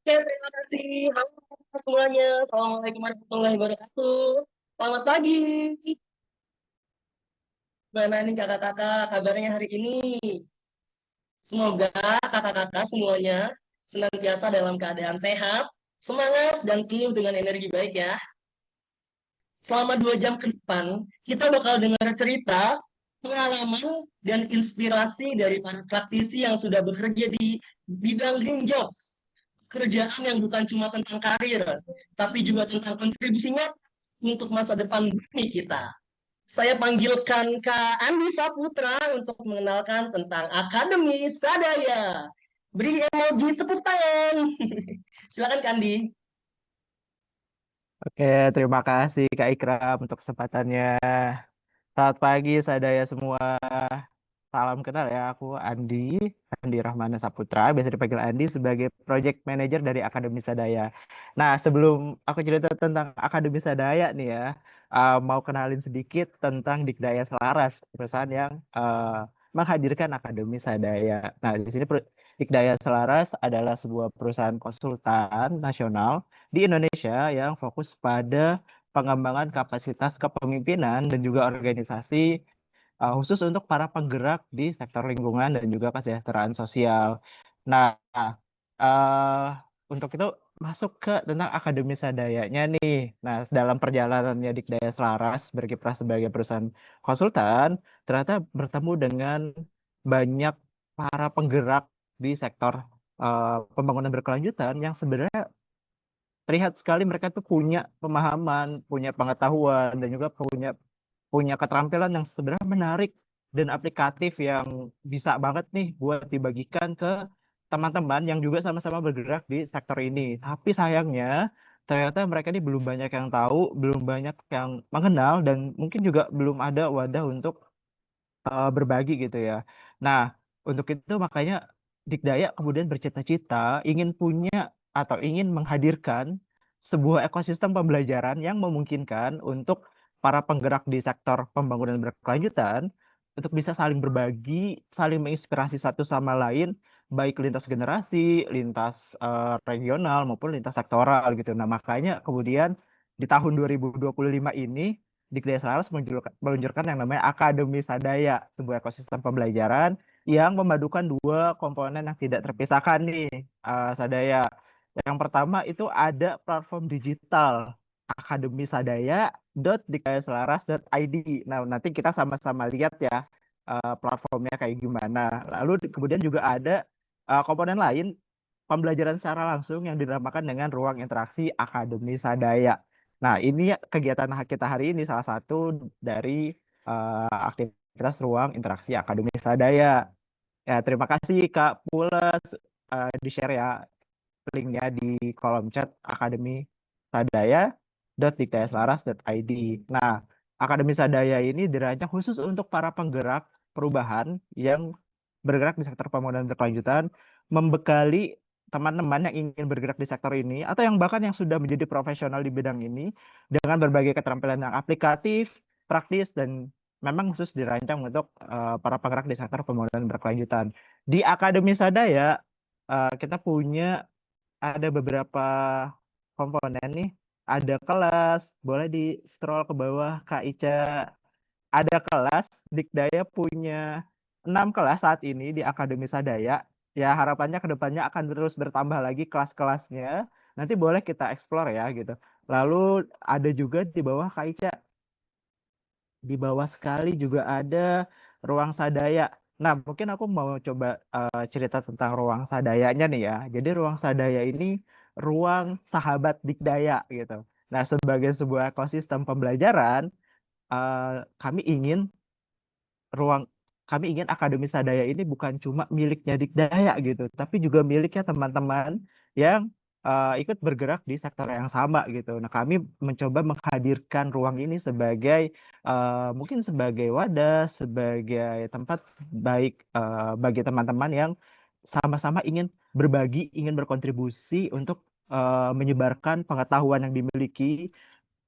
Oke, terima kasih. Halo semuanya. Assalamualaikum warahmatullahi wabarakatuh. Selamat pagi. Gimana nih kakak-kakak kabarnya hari ini? Semoga kakak-kakak semuanya senantiasa dalam keadaan sehat, semangat, dan penuh dengan energi baik ya. Selama 2 jam ke depan, kita bakal dengar cerita, pengalaman, dan inspirasi dari para praktisi yang sudah bekerja di bidang green jobs. Kerjaan yang bukan cuma tentang karir, tapi juga tentang kontribusinya untuk masa depan bumi kita. Saya panggilkan Kak Andi Saputra untuk mengenalkan tentang Akademi Sadaya. Beri emoji tepuk tangan. Silakan Kak Andi. Oke, terima kasih Kak Ikram untuk kesempatannya. Selamat pagi, sadaya semua. Salam kenal ya, aku Andi Rahmana Saputra, biasa dipanggil Andi sebagai Project Manager dari Akademi Sadaya. Nah, sebelum aku cerita tentang Akademi Sadaya nih ya, mau kenalin sedikit tentang Dikdaya Selaras, perusahaan yang menghadirkan Akademi Sadaya. Nah, di sini Dikdaya Selaras adalah sebuah perusahaan konsultan nasional di Indonesia yang fokus pada pengembangan kapasitas kepemimpinan dan juga organisasi khusus untuk para penggerak di sektor lingkungan dan juga kesejahteraan sosial. Nah, eh, untuk itu masuk ke tentang Akademi Sadayanya nih. Nah, dalam perjalanannya Dikdaya Selaras berkiprah sebagai perusahaan konsultan, ternyata bertemu dengan banyak para penggerak di sektor pembangunan berkelanjutan yang sebenarnya terlihat sekali mereka tuh punya pemahaman, punya pengetahuan, dan juga punya punya keterampilan yang sebenarnya menarik dan aplikatif yang bisa banget nih buat dibagikan ke teman-teman yang juga sama-sama bergerak di sektor ini. Tapi sayangnya ternyata mereka ini belum banyak yang tahu, belum banyak yang mengenal dan mungkin juga belum ada wadah untuk berbagi gitu ya. Nah, untuk itu makanya Dikdaya kemudian bercita-cita ingin punya atau ingin menghadirkan sebuah ekosistem pembelajaran yang memungkinkan untuk para penggerak di sektor pembangunan berkelanjutan untuk bisa saling berbagi, saling menginspirasi satu sama lain, baik lintas generasi, lintas regional maupun lintas sektoral gitu. Nah, makanya kemudian di tahun 2025 ini Dikdaya Selaras meluncurkan yang namanya Akademi Sadaya, sebuah ekosistem pembelajaran yang memadukan dua komponen yang tidak terpisahkan nih, Sadaya. Yang pertama itu ada platform digital akademisadaya.dikdayaselaras.id. Nah, nanti kita sama-sama lihat ya platformnya kayak gimana. Lalu kemudian juga ada komponen lain pembelajaran secara langsung yang dinamakan dengan ruang interaksi Akademi Sadaya. Nah, ini kegiatan kita hari ini salah satu dari aktivitas ruang interaksi Akademi Sadaya. Ya, terima kasih Kak Pules di-share ya linknya di kolom chat akademisadaya.dikdayaselaras.id. Nah, Akademi Sadaya ini dirancang khusus untuk para penggerak perubahan yang bergerak di sektor pembangunan berkelanjutan, membekali teman-teman yang ingin bergerak di sektor ini atau yang bahkan yang sudah menjadi profesional di bidang ini dengan berbagai keterampilan yang aplikatif, praktis dan memang khusus dirancang untuk para penggerak di sektor pembangunan berkelanjutan. Di Akademi Sadaya kita punya ada beberapa komponen nih. Ada kelas, boleh di scroll ke bawah Kak Ica. Ada kelas, Dikdaya punya 6 kelas saat ini di Akademi Sadaya. Ya harapannya ke depannya akan terus bertambah lagi kelas-kelasnya. Nanti boleh kita explore ya gitu. Lalu ada juga di bawah Kak Ica, di bawah sekali juga ada ruang sadaya. Nah, mungkin aku mau coba cerita tentang ruang sadayanya nih ya. Jadi ruang sadaya ini ruang sahabat Dikdaya gitu. Nah, sebagai sebuah ekosistem pembelajaran, eh, kami ingin ruang kami ingin Akademi Sadaya ini bukan cuma miliknya Dikdaya gitu, tapi juga miliknya teman-teman yang ikut bergerak di sektor yang sama gitu. Nah, kami mencoba menghadirkan ruang ini sebagai mungkin sebagai wadah, sebagai tempat baik bagi teman-teman yang sama-sama ingin berbagi, ingin berkontribusi untuk menyebarkan pengetahuan yang dimiliki,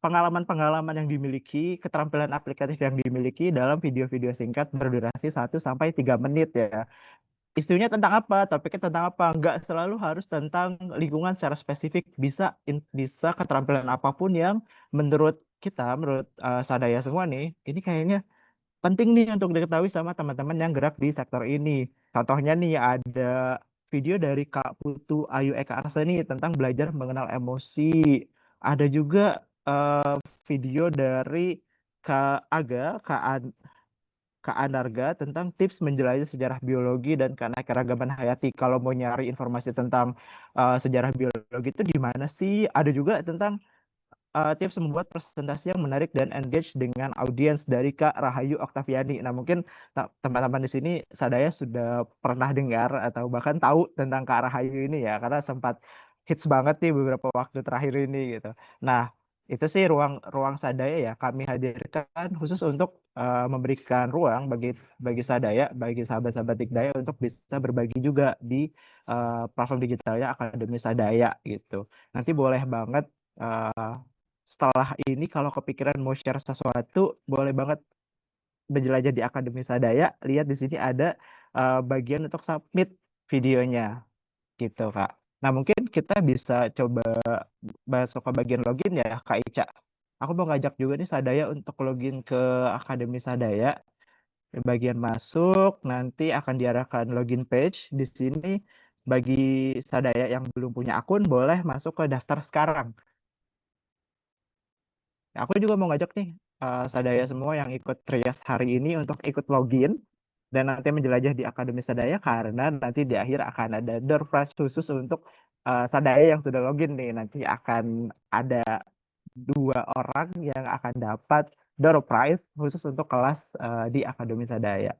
pengalaman-pengalaman yang dimiliki, keterampilan aplikatif yang dimiliki dalam video-video singkat berdurasi 1 sampai 3 menit ya. isunya tentang apa, topiknya tentang apa. Nggak selalu harus tentang lingkungan secara spesifik. Bisa keterampilan apapun yang menurut kita, menurut Sadaya semua nih, ini kayaknya penting nih untuk diketahui sama teman-teman yang gerak di sektor ini. Contohnya nih ada video dari Kak Putu Ayu Eka Arseni tentang belajar mengenal emosi. Ada juga video dari Kak Aga, Kak Anarga tentang tips menjelajah sejarah biologi dan keanekaragaman hayati. Kalau mau nyari informasi tentang sejarah biologi itu di mana sih? Ada juga tentang tips membuat presentasi yang menarik dan engage dengan audiens dari Kak Rahayu Oktaviani. Nah, mungkin teman-teman di sini Sadaya sudah pernah dengar atau bahkan tahu tentang Kak Rahayu ini ya, karena sempat hits banget nih beberapa waktu terakhir ini gitu. Nah, itu sih ruang Sadaya ya kami hadirkan khusus untuk memberikan ruang bagi bagi Sadaya, bagi sahabat-sahabat Dikdaya untuk bisa berbagi juga di platform digitalnya Akademi Sadaya gitu. Nanti boleh banget setelah ini kalau kepikiran mau share sesuatu, boleh banget menjelajah di Akademi Sadaya. Lihat di sini ada bagian untuk submit videonya, gitu Kak. Nah mungkin kita bisa coba masuk ke bagian login ya Kak Ica. Aku mau ngajak juga nih Sadaya untuk login ke Akademi Sadaya. Di bagian masuk, nanti akan diarahkan login page. Di sini bagi Sadaya yang belum punya akun, boleh masuk ke daftar sekarang. Aku juga mau ngajak nih Sadaya semua yang ikut trias hari ini untuk ikut login dan nanti menjelajah di Akademi Sadaya karena nanti di akhir akan ada door prize khusus untuk Sadaya yang sudah login nih. Nanti akan ada 2 orang yang akan dapat door prize khusus untuk kelas di Akademi Sadaya.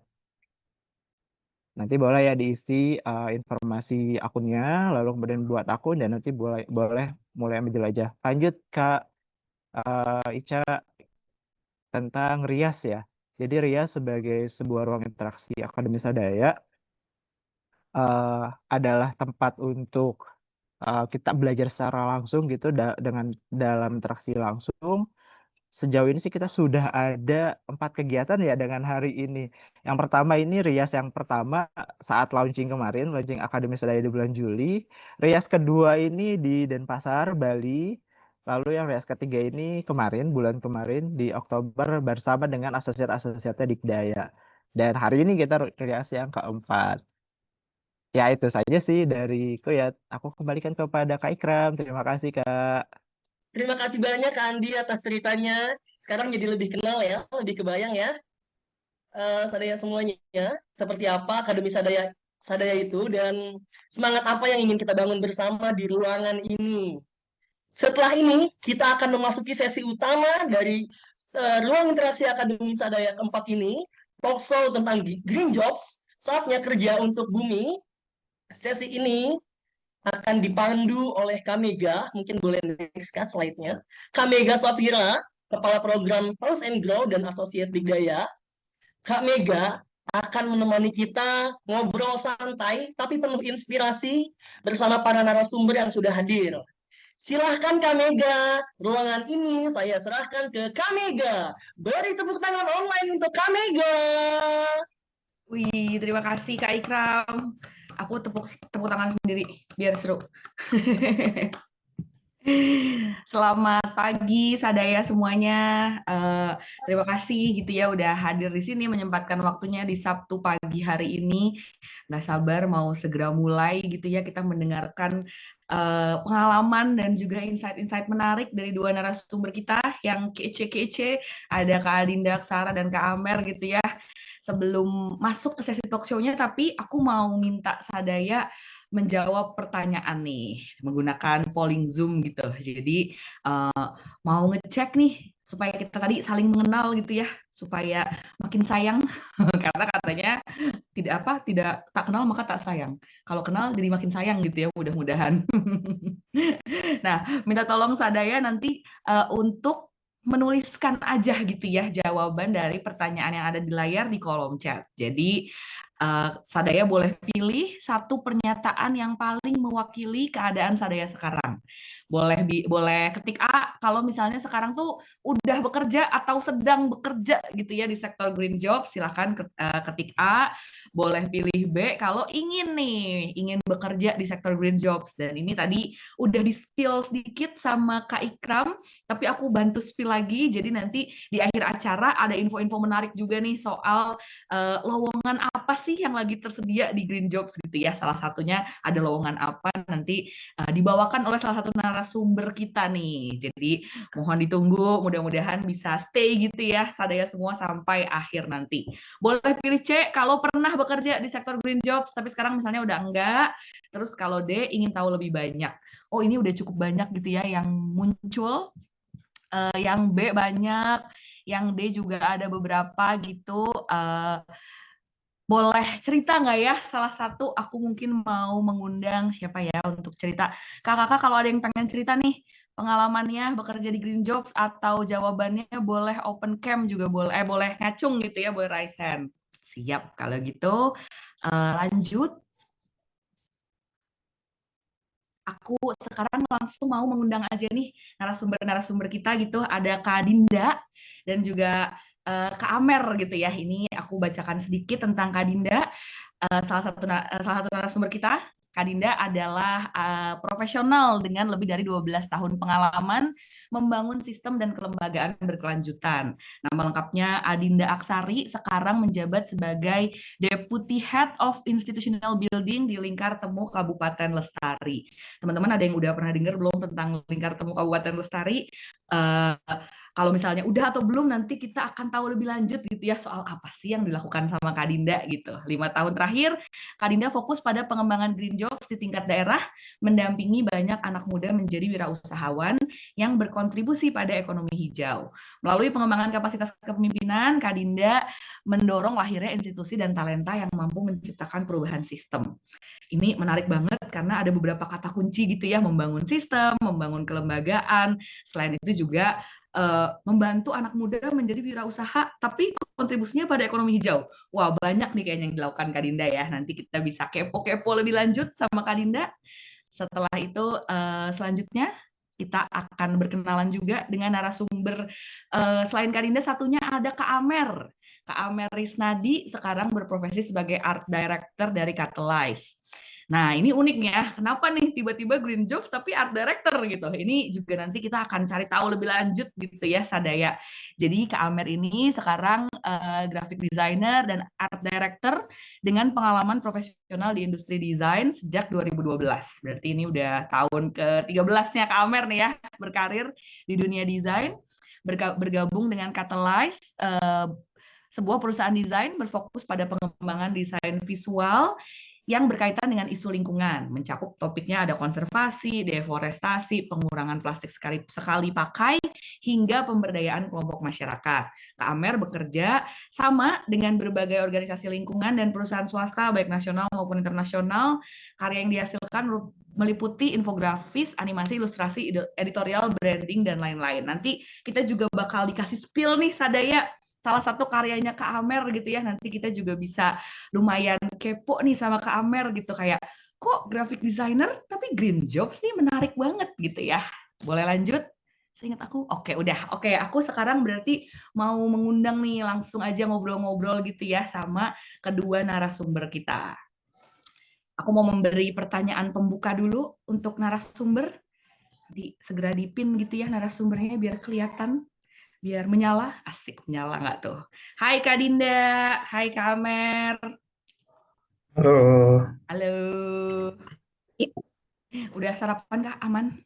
Nanti boleh ya diisi informasi akunnya, lalu kemudian buat akun dan nanti boleh boleh mulai menjelajah. Lanjut Kak Ica tentang Rias ya. Jadi Rias sebagai sebuah ruang interaksi Akademi Sadaya adalah tempat untuk kita belajar secara langsung gitu dengan dalam interaksi langsung. Sejauh ini sih kita sudah ada 4 kegiatan ya dengan hari ini. Yang pertama ini Rias yang pertama saat launching kemarin, launching Akademi Sadaya di bulan Juli. Rias kedua ini di Denpasar, Bali. Lalu yang Rias ketiga ini kemarin, bulan kemarin di Oktober bersama dengan asosiat-asosiatnya Dikdaya. Dan hari ini kita Rias yang keempat. Ya itu saja sih dariku ya. Aku kembalikan kepada Kak Ikram. Terima kasih Kak. Terima kasih banyak Kak Andi atas ceritanya. Sekarang jadi lebih kenal ya, lebih kebayang ya Sadaya semuanya. Seperti apa Akademi Sadaya Sadaya itu dan semangat apa yang ingin kita bangun bersama di ruangan ini. Setelah ini kita akan memasuki sesi utama dari ruang interaksi Akademi Sadaya keempat ini, talkshow tentang green jobs, saatnya kerja untuk bumi. Sesi ini akan dipandu oleh Kamega, mungkin boleh next slide-nya. Kamega Sapira, Kepala Program Pulse and Grow dan Asosiat Dikdaya. Kak Mega akan menemani kita ngobrol santai tapi penuh inspirasi bersama para narasumber yang sudah hadir. Silahkan Kak Mega, ruangan ini saya serahkan ke Kak Mega. Beri tepuk tangan online untuk Kak Mega. Wih, terima kasih Kak Ikram. Aku tepuk tangan sendiri biar seru. Selamat pagi Sadaya semuanya. Terima kasih gitu ya udah hadir di sini menyempatkan waktunya di Sabtu pagi hari ini. Nggak sabar mau segera mulai gitu ya kita mendengarkan pengalaman dan juga insight-insight menarik dari 2 narasumber kita yang kece-kece. Ada Kak Adinda Aksara dan Kak Amer gitu ya. Sebelum masuk ke sesi talk show-nya, tapi aku mau minta Sadaya menjawab pertanyaan nih menggunakan polling Zoom gitu. Jadi mau ngecek nih supaya kita tadi saling mengenal gitu ya, supaya makin sayang karena katanya tidak tak kenal maka tak sayang. Kalau kenal jadi makin sayang gitu ya, mudah-mudahan. Nah, minta tolong Sadaya nanti untuk menuliskan aja gitu ya jawaban dari pertanyaan yang ada di layar di kolom chat. Jadi Sadaya boleh pilih satu pernyataan yang paling mewakili keadaan Sadaya sekarang. Boleh ketik A kalau misalnya sekarang tuh udah bekerja atau sedang bekerja gitu ya di sektor green job, silahkan ketik A. Boleh pilih B kalau ingin bekerja di sektor green jobs. Dan ini tadi udah di-spill sedikit sama Kak Ikram, tapi aku bantu spill lagi. Jadi nanti di akhir acara ada info-info menarik juga nih soal lowongan apa sih yang lagi tersedia di green jobs gitu ya. Salah satunya ada lowongan apa nanti dibawakan oleh salah satu narasumber kita nih. Jadi mohon ditunggu, mudah-mudahan bisa stay gitu ya Sadaya semua sampai akhir nanti. Boleh pilih C kalau pernah bekerja di sektor green jobs tapi sekarang misalnya udah enggak. Terus kalau D ingin tahu lebih banyak. Oh, ini udah cukup banyak gitu ya yang muncul. Yang B banyak, yang D juga ada beberapa gitu. Boleh cerita nggak ya? Salah satu aku mungkin mau mengundang siapa ya untuk cerita. Kakak-kakak kalau ada yang pengen cerita nih pengalamannya bekerja di Green Jobs atau jawabannya boleh open cam juga boleh, boleh ngacung gitu ya, boleh raise hand. Siap, kalau gitu lanjut. Aku sekarang langsung mau mengundang aja nih narasumber-narasumber kita gitu. Ada Kak Dinda dan juga Kak Amer gitu ya. Ini aku bacakan sedikit tentang Kak Dinda. Salah satu narasumber kita. Kak Dinda adalah profesional dengan lebih dari 12 tahun pengalaman membangun sistem dan kelembagaan berkelanjutan. Nama lengkapnya Adinda Aksari, sekarang menjabat sebagai Deputy Head of Institutional Building di Lingkar Temu Kabupaten Lestari. Teman-teman ada yang udah pernah dengar belum tentang Lingkar Temu Kabupaten Lestari? Uh, Kalau misalnya udah atau belum, nanti kita akan tahu lebih lanjut gitu ya soal apa sih yang dilakukan sama Kak Dinda gitu. 5 tahun terakhir, Kak Dinda fokus pada pengembangan green jobs di tingkat daerah, mendampingi banyak anak muda menjadi wirausahawan yang berkontribusi pada ekonomi hijau. Melalui pengembangan kapasitas kepemimpinan, Kak Dinda mendorong lahirnya institusi dan talenta yang mampu menciptakan perubahan sistem. Ini menarik banget karena ada beberapa kata kunci gitu ya, membangun sistem, membangun kelembagaan, selain itu juga membantu anak muda menjadi wirausaha, tapi kontribusinya pada ekonomi hijau. Wah, banyak nih kayaknya yang dilakukan Kak Dinda ya. Nanti kita bisa kepo-kepo lebih lanjut sama Kak Dinda. Setelah itu selanjutnya kita akan berkenalan juga dengan narasumber selain Kak Dinda, satunya ada Kak Amer. Kak Amer Risnadi sekarang berprofesi sebagai Art Director dari Catalyze. Nah, ini uniknya. Kenapa nih tiba-tiba Green Jobs tapi Art Director gitu? Ini juga nanti kita akan cari tahu lebih lanjut gitu ya, Sadaya. Jadi Kak Amer ini sekarang graphic designer dan Art Director dengan pengalaman profesional di industri desain sejak 2012. Berarti ini udah tahun ke-13-nya Kak Amer nih ya, berkarir di dunia desain, bergabung dengan Catalyze, sebuah perusahaan desain berfokus pada pengembangan desain visual yang berkaitan dengan isu lingkungan, mencakup topiknya ada konservasi, deforestasi, pengurangan plastik sekali pakai, hingga pemberdayaan kelompok masyarakat. Kak Amer bekerja sama dengan berbagai organisasi lingkungan dan perusahaan swasta, baik nasional maupun internasional. Karya yang dihasilkan meliputi infografis, animasi, ilustrasi, editorial, branding, dan lain-lain. Nanti kita juga bakal dikasih spill nih, Sadaya, salah satu karyanya Kak Amer gitu ya. Nanti kita juga bisa lumayan kepo nih sama Kak Amer gitu, kayak kok graphic designer tapi green jobs nih menarik banget gitu ya. Boleh lanjut? Seingat aku, oke aku sekarang berarti mau mengundang nih langsung aja ngobrol-ngobrol gitu ya sama kedua narasumber kita. Aku mau memberi pertanyaan pembuka dulu untuk narasumber. Nanti segera dipin gitu ya narasumbernya biar kelihatan. Biar menyala, asik menyala nggak tuh? Hai Kak Dinda, hai Kak Amer. Halo. Halo. Udah sarapan Kak? Aman?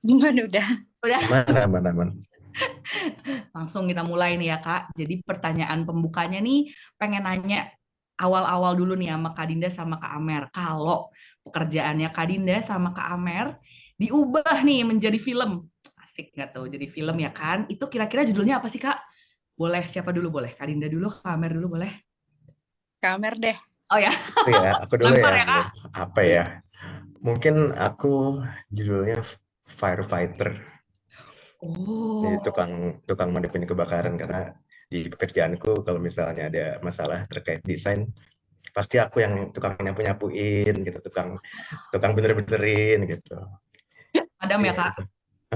Gimana udah? Udah. Aman. Langsung kita mulai nih ya Kak. Jadi pertanyaan pembukanya nih pengen nanya awal-awal dulu nih sama Kak Dinda sama Kak Amer. Kalau pekerjaannya Kak Dinda sama Kak Amer diubah nih menjadi film. Asik nggak tuh jadi film ya kan? Itu kira-kira judulnya apa sih Kak? Boleh, siapa dulu boleh? Kak Dinda dulu, Kak Amer dulu boleh? Kak Amer deh. Oh ya. Ya, aku dulu Lempar ya. ya, Kak? Apa ya? Mungkin aku judulnya firefighter. Jadi Oh. tukang madepin kebakaran karena di pekerjaanku kalau misalnya ada masalah terkait desain, pasti aku yang tukang nyapu-nyapuin gitu, tukang bener-benerin gitu. Adam ya Iya, Kak.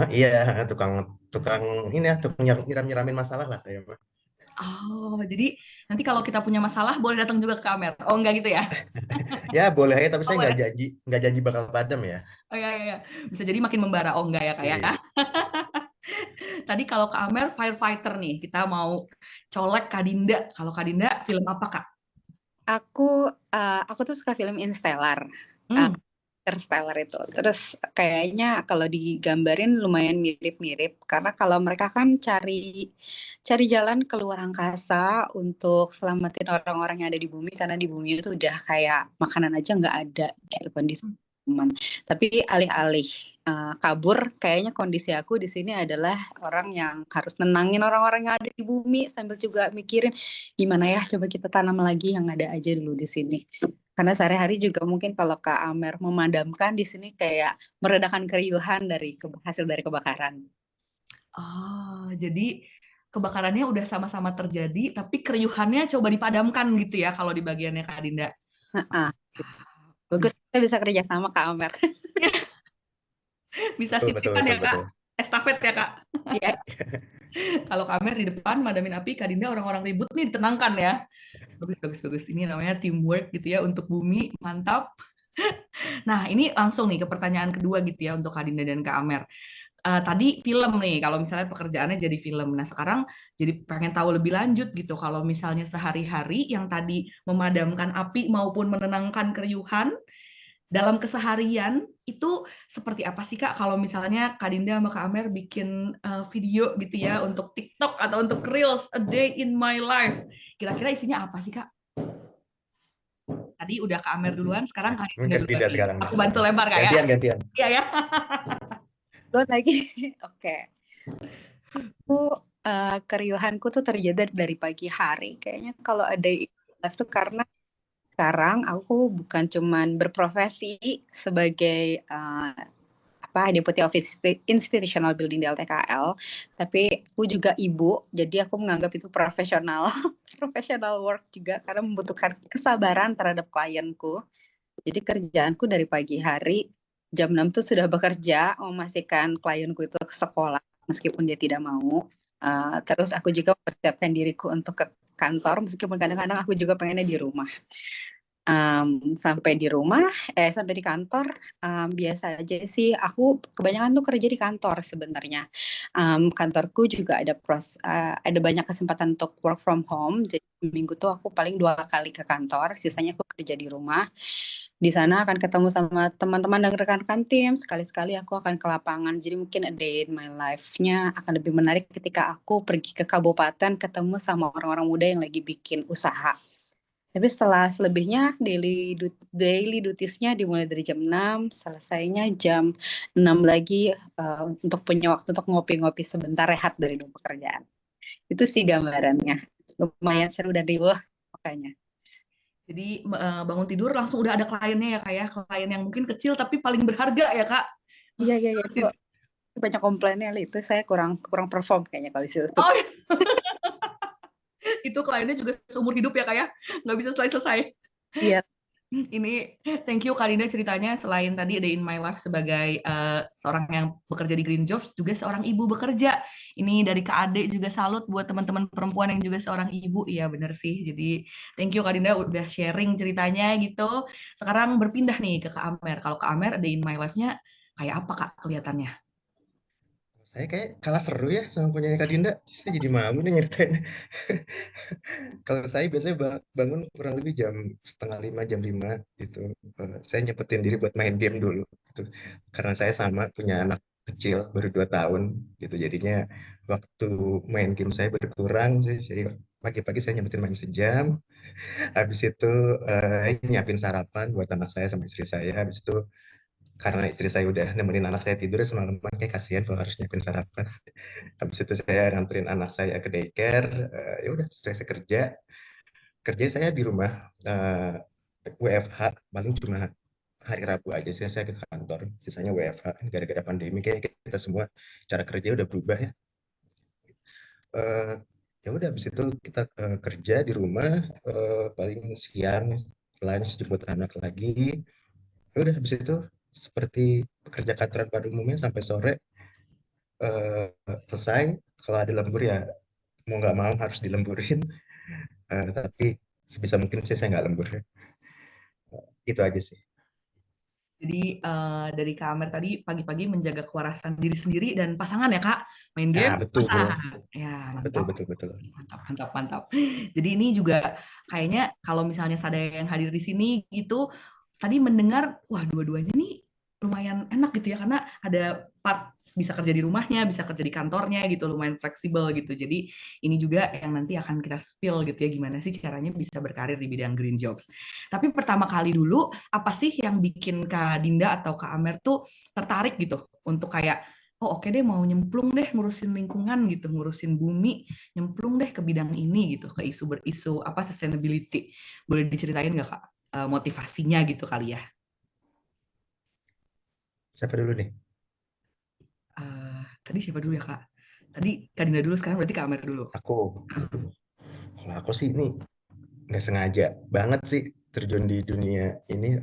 iya, tukang tukang ini ya, tukang nyiram-nyiramin masalah lah saya mah. Oh, jadi nanti kalau kita punya masalah boleh datang juga ke Amer. Oh, enggak gitu ya? Ya boleh aja, tapi Oh, saya boleh. nggak janji bakal padam ya. Oh, iya, iya, iya. Bisa jadi makin membara. Oh, enggak ya Kak ya? Iya. Tadi kalau ke Amer firefighter nih, kita mau colek Kak Dinda. Kalau Kak Dinda film apa Kak? Aku tuh suka film Interstellar. Hmm. Interstellar itu. Terus kayaknya kalau digambarin lumayan mirip-mirip karena kalau mereka kan cari jalan keluar angkasa untuk selamatin orang-orang yang ada di bumi karena di bumi itu udah kayak makanan aja nggak ada gitu kondisi aman. Tapi alih-alih kabur, kayaknya kondisi aku di sini adalah orang yang harus nenangin orang-orang yang ada di bumi sambil juga mikirin gimana ya coba kita tanam lagi yang ada aja dulu di sini. Karena sehari-hari juga mungkin kalau Kak Amer memadamkan di sini kayak meredakan keriuhan dari hasil dari kebakaran. Oh, jadi kebakarannya udah sama-sama terjadi, tapi keriuhannya coba dipadamkan gitu ya kalau di bagiannya Kak Dinda. Heeh. Bagus kita bisa kerja sama Kak Amer. Bisa Betul, betul, sip-sipan betul, ya Kak. betul. Estafet ya Kak. Iya. Kalau Kak Amer di depan madamin api, Kak Dinda orang-orang ribut nih ditenangkan ya. Bagus, bagus, bagus. Ini namanya teamwork gitu ya untuk bumi. Mantap. Nah, ini langsung nih ke pertanyaan kedua gitu ya untuk Kak Dinda dan Kak Amer. Tadi film nih, kalau misalnya pekerjaannya jadi film. Nah, sekarang jadi pengen tahu lebih lanjut gitu. Kalau misalnya sehari-hari yang tadi memadamkan api maupun menenangkan keriuhan, dalam keseharian itu seperti apa sih Kak? Kalau misalnya Kak Dinda sama Kak Amer bikin video gitu ya untuk TikTok atau untuk Reels, a day in my life. Kira-kira isinya apa sih Kak? Tadi udah Kak Amer duluan, sekarang Kak Dinda Mungkin duluan tidak nih. sekarang. Aku bantu lempar Kak ya. Gantian. Iya ya. Belum lagi. Oke. Aku keriuhanku tuh terjadi dari pagi hari. Kayaknya kalau ada live tuh karena sekarang aku bukan cuman berprofesi sebagai Deputy Office Institutional Building di LTKL, tapi aku juga ibu, jadi aku menganggap itu profesional, professional work juga karena membutuhkan kesabaran terhadap klienku. Jadi kerjaanku dari pagi hari jam 6 tuh sudah bekerja, memastikan klienku itu ke sekolah meskipun dia tidak mau. Terus aku juga mempersiapkan diriku untuk ke kantor meskipun kadang-kadang aku juga pengennya di rumah. Sampai di kantor, biasa aja sih. Aku kebanyakan tuh kerja di kantor sebenarnya. Kantorku juga ada banyak kesempatan untuk work from home. Jadi minggu tuh aku paling 2 kali ke kantor, sisanya aku kerja di rumah. Di sana akan ketemu sama teman-teman dan rekan-rekan tim. Sekali-sekali aku akan ke lapangan. Jadi mungkin a day in my life-nya akan lebih menarik ketika aku pergi ke kabupaten ketemu sama orang-orang muda yang lagi bikin usaha. Tapi setelah selebihnya daily duties-nya dimulai dari jam 6, selesainya jam 6 lagi untuk punya waktu untuk ngopi-ngopi sebentar rehat dari dua pekerjaan. Itu sih gambarannya. Lumayan seru dan riuh makanya. Jadi bangun tidur langsung udah ada kliennya ya Kak ya. Klien yang mungkin kecil tapi paling berharga ya Kak. Iya. Itu banyak komplainnya itu saya kurang perform kayaknya kalau di situ. Oh, itu kliennya juga seumur hidup ya Kak ya. Nggak bisa selesai-selesai. Iya. Ini thank you Kak Dinda ceritanya, selain tadi Day in My Life sebagai seorang yang bekerja di Green Jobs, juga seorang ibu bekerja. Ini dari Kak Ade juga salut buat teman-teman perempuan yang juga seorang ibu. Iya bener sih. Jadi thank you Kak Dinda udah sharing ceritanya gitu. Sekarang berpindah nih ke Kak Amer. Kalau Kak Amer Day in My Life-nya kayak apa Kak kelihatannya? Saya kayak kalah seru ya sama punyanya Kak Dinda. Saya jadi malu nih nyeritain. Kalau saya biasanya bangun kurang lebih jam setengah 5, jam 5 gitu. Saya nyempetin diri buat main game dulu gitu. Karena saya sama punya anak kecil baru 2 tahun gitu. Jadinya waktu main game saya berkurang. Jadi pagi-pagi saya nyempetin main sejam. Habis itu nyiapin sarapan buat anak saya sama istri saya. Habis itu karena istri saya udah nemenin anak saya tidur semalaman, kayak kasihan kalau harus nyiapin sarapan. Habis itu saya nganterin anak saya ke daycare, ya udah saya kerja saya di rumah, WFH paling cuma hari Rabu aja sih saya ke kantor, sisanya WFH gara-gara pandemi kayak kita semua cara kerja udah berubah ya. Ya udah habis itu kita kerja di rumah, paling siang lunch, jemput anak lagi. Ya udah habis itu seperti pekerja kantoran pada umumnya sampai sore eh, selesai. Kalau ada lembur ya mau nggak mau harus dilemburin. Tapi sebisa mungkin sih saya nggak lembur. Itu aja sih. Jadi dari Kak Amer tadi pagi-pagi menjaga kewarasan diri sendiri dan pasangan ya Kak, main Nah, game, betul, pasangan. Ya, betul, mantap. betul, betul. Mantap, mantap, mantap. Jadi ini juga kayaknya kalau misalnya Sadaya yang hadir di sini gitu, tadi mendengar, wah dua-duanya nih lumayan enak gitu ya, karena ada part bisa kerja di rumahnya, bisa kerja di kantornya gitu, lumayan fleksibel gitu. Jadi ini juga yang nanti akan kita spill gitu ya, gimana sih caranya bisa berkarir di bidang green jobs. Tapi pertama kali dulu, apa sih yang bikin Kak Dinda atau Kak Amer tuh tertarik gitu untuk kayak, oh oke deh mau nyemplung deh ngurusin lingkungan gitu, ngurusin bumi, nyemplung deh ke bidang ini gitu, ke isu apa sustainability. Boleh diceritain nggak Kak motivasinya gitu kali ya? Siapa dulu nih? Tadi siapa dulu ya Kak? Tadi Kak Dinda dulu, sekarang berarti Kak Amer dulu. Aku. Kalau aku sih ini nggak sengaja banget sih terjun di dunia ini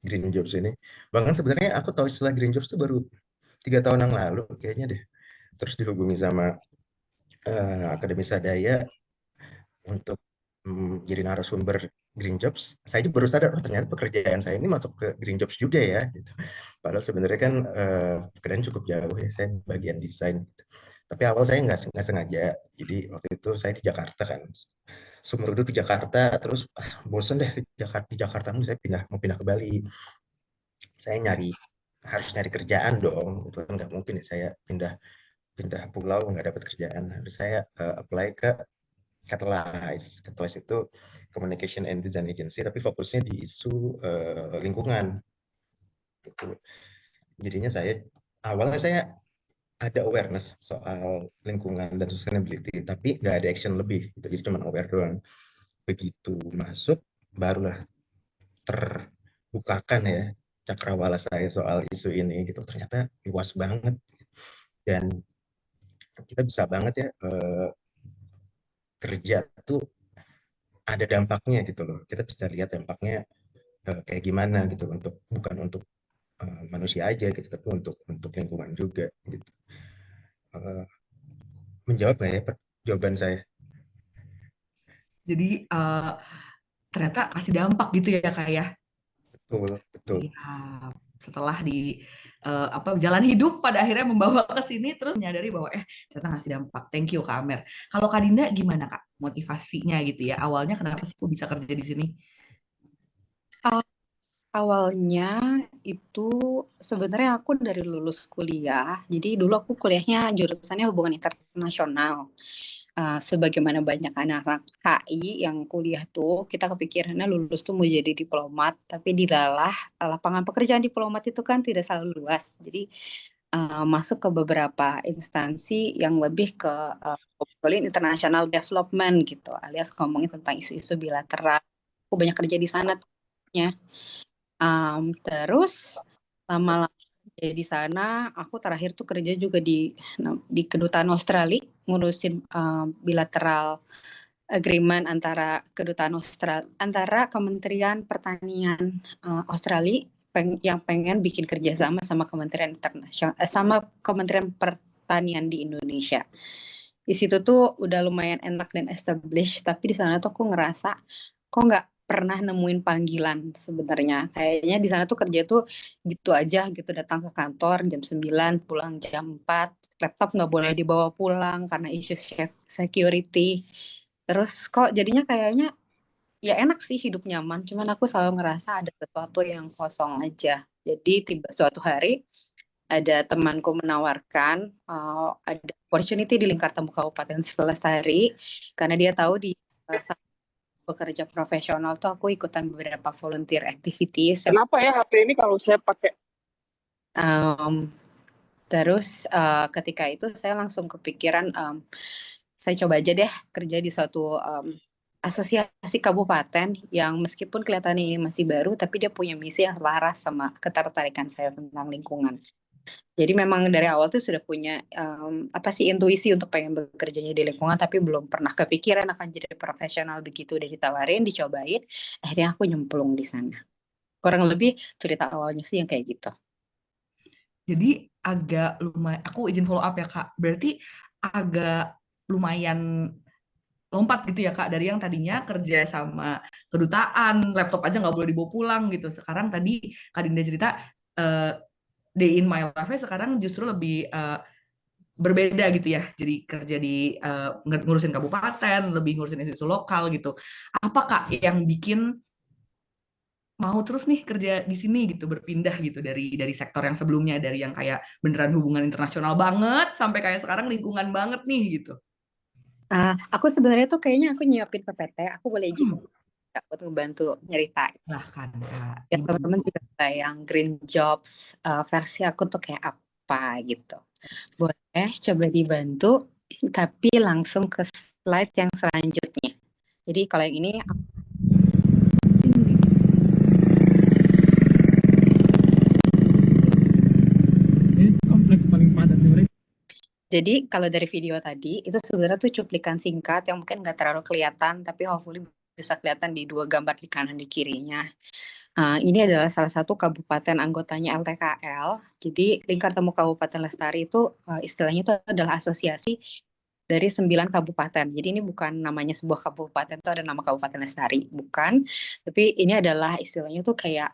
green jobs ini. Bahkan sebenarnya aku tahu istilah green jobs itu baru 3 tahun yang lalu kayaknya deh. Terus dihubungi sama Akademi Sadaya untuk jadi narasumber green jobs. Saya juga baru sadar, oh ternyata pekerjaan saya ini masuk ke green jobs juga ya. Gitu. Padahal sebenarnya kan pekerjaan cukup jauh ya. Saya bagian desain. Gitu. Tapi awal saya nggak sengaja. Jadi waktu itu saya di Jakarta kan. Seumur hidup di Jakarta, terus bosen deh di Jakarta, saya mau pindah ke Bali. Saya harus nyari kerjaan dong, itu kan nggak mungkin ya saya pindah pindah pulau nggak dapat kerjaan. Harus saya apply ke Catalyze. Catalyze itu Communication and Design Agency, tapi fokusnya di isu lingkungan. Gitu. Jadinya awalnya saya ada awareness soal lingkungan dan sustainability, tapi nggak ada action lebih. Gitu. Jadi cuma aware doang. Begitu masuk, barulah terbukakan ya cakrawala saya soal isu ini gitu. Ternyata luas banget dan kita bisa banget ya kerja tuh ada dampaknya gitu loh. Kita bisa lihat dampaknya kayak gimana gitu bukan untuk manusia aja gitu, tapi untuk lingkungan juga gitu. Uh, Menjawab nggak ya jawaban saya? Jadi ternyata kasih dampak gitu ya Kak ya. Betul, betul. Ya, setelah di apa jalan hidup pada akhirnya membawa ke sini terus menyadari bahwa ternyata ngasih dampak. Thank you Kak Amer. Kalau Kak Dinda gimana Kak motivasinya gitu ya? Awalnya kenapa sih kok bisa kerja di sini? Awalnya itu sebenarnya aku dari lulus kuliah, jadi dulu aku kuliahnya jurusannya hubungan internasional. Sebagaimana banyak anak-anak HI yang kuliah tuh, kita kepikirannya lulus tuh mau jadi diplomat, tapi dilalah lapangan pekerjaan diplomat itu kan tidak selalu luas. Jadi masuk ke beberapa instansi yang lebih ke ngobrolin international development gitu, alias ngomongin tentang isu-isu bilateral. Aku banyak kerja di sana tuh. Terus lama-lama di sana, aku terakhir tuh kerja juga di kedutaan Australia, ngurusin bilateral agreement antara kedutaan Australia, antara Kementerian Pertanian Australia yang pengen bikin kerjasama sama Kementerian Internasional, sama Kementerian Pertanian di Indonesia. Di situ tuh udah lumayan enak dan established, tapi di sana tuh aku ngerasa kok nggak pernah nemuin panggilan sebenarnya. Kayaknya di sana tuh kerja tuh gitu aja gitu, datang ke kantor jam 9, pulang jam 4, laptop nggak boleh dibawa pulang karena isu security. Terus kok jadinya kayaknya ya enak sih, hidup nyaman, cuman aku selalu ngerasa ada sesuatu yang kosong aja. Jadi tiba suatu hari ada temanku menawarkan ada opportunity di Lingkar Tamu Kabupaten Lestari, karena dia tahu di bekerja profesional tuh aku ikutan beberapa volunteer activities. Kenapa ya HP ini kalau saya pakai? Terus ketika itu saya langsung kepikiran saya coba aja deh kerja di suatu asosiasi kabupaten yang meskipun kelihatannya ini masih baru, tapi dia punya misi yang selaras sama ketertarikan saya tentang lingkungan. Jadi memang dari awal tuh sudah punya intuisi untuk pengen bekerjanya di lingkungan, tapi belum pernah kepikiran akan jadi profesional begitu. Udah ditawarin, dicobain, akhirnya aku nyemplung di sana. Kurang lebih cerita awalnya sih yang kayak gitu. Jadi agak lumayan, aku izin follow up ya Kak. Berarti agak lumayan lompat gitu ya Kak, dari yang tadinya kerja sama kedutaan, laptop aja nggak boleh dibawa pulang gitu. Sekarang tadi Kak Dinda cerita day in my life sekarang justru lebih berbeda gitu ya. Jadi kerja di ngurusin kabupaten, lebih ngurusin institusi lokal gitu. Apa Kak yang bikin mau terus nih kerja di sini gitu, berpindah gitu dari sektor yang sebelumnya, dari yang kayak beneran hubungan internasional banget sampai kayak sekarang lingkungan banget nih gitu. Aku sebenarnya tuh kayaknya aku nyiapin PPT, aku boleh izin Kak, buat ngebantu nyeritain. Silahkan Kak. Ya teman-teman juga yang Green Jobs versi aku tuh kayak apa gitu. Boleh coba dibantu, tapi langsung ke slide yang selanjutnya. Jadi kalau yang ini kompleks paling padat nih. Jadi kalau dari video tadi itu sebenarnya tuh cuplikan singkat yang mungkin nggak terlalu kelihatan, tapi hopefully bisa kelihatan di dua gambar di kanan di kirinya. Ini adalah salah satu kabupaten anggotanya LTKL. Jadi Lingkar Temu Kabupaten Lestari itu istilahnya itu adalah asosiasi dari 9 kabupaten. Jadi ini bukan namanya sebuah kabupaten itu ada nama Kabupaten Lestari, bukan. Tapi ini adalah istilahnya tuh kayak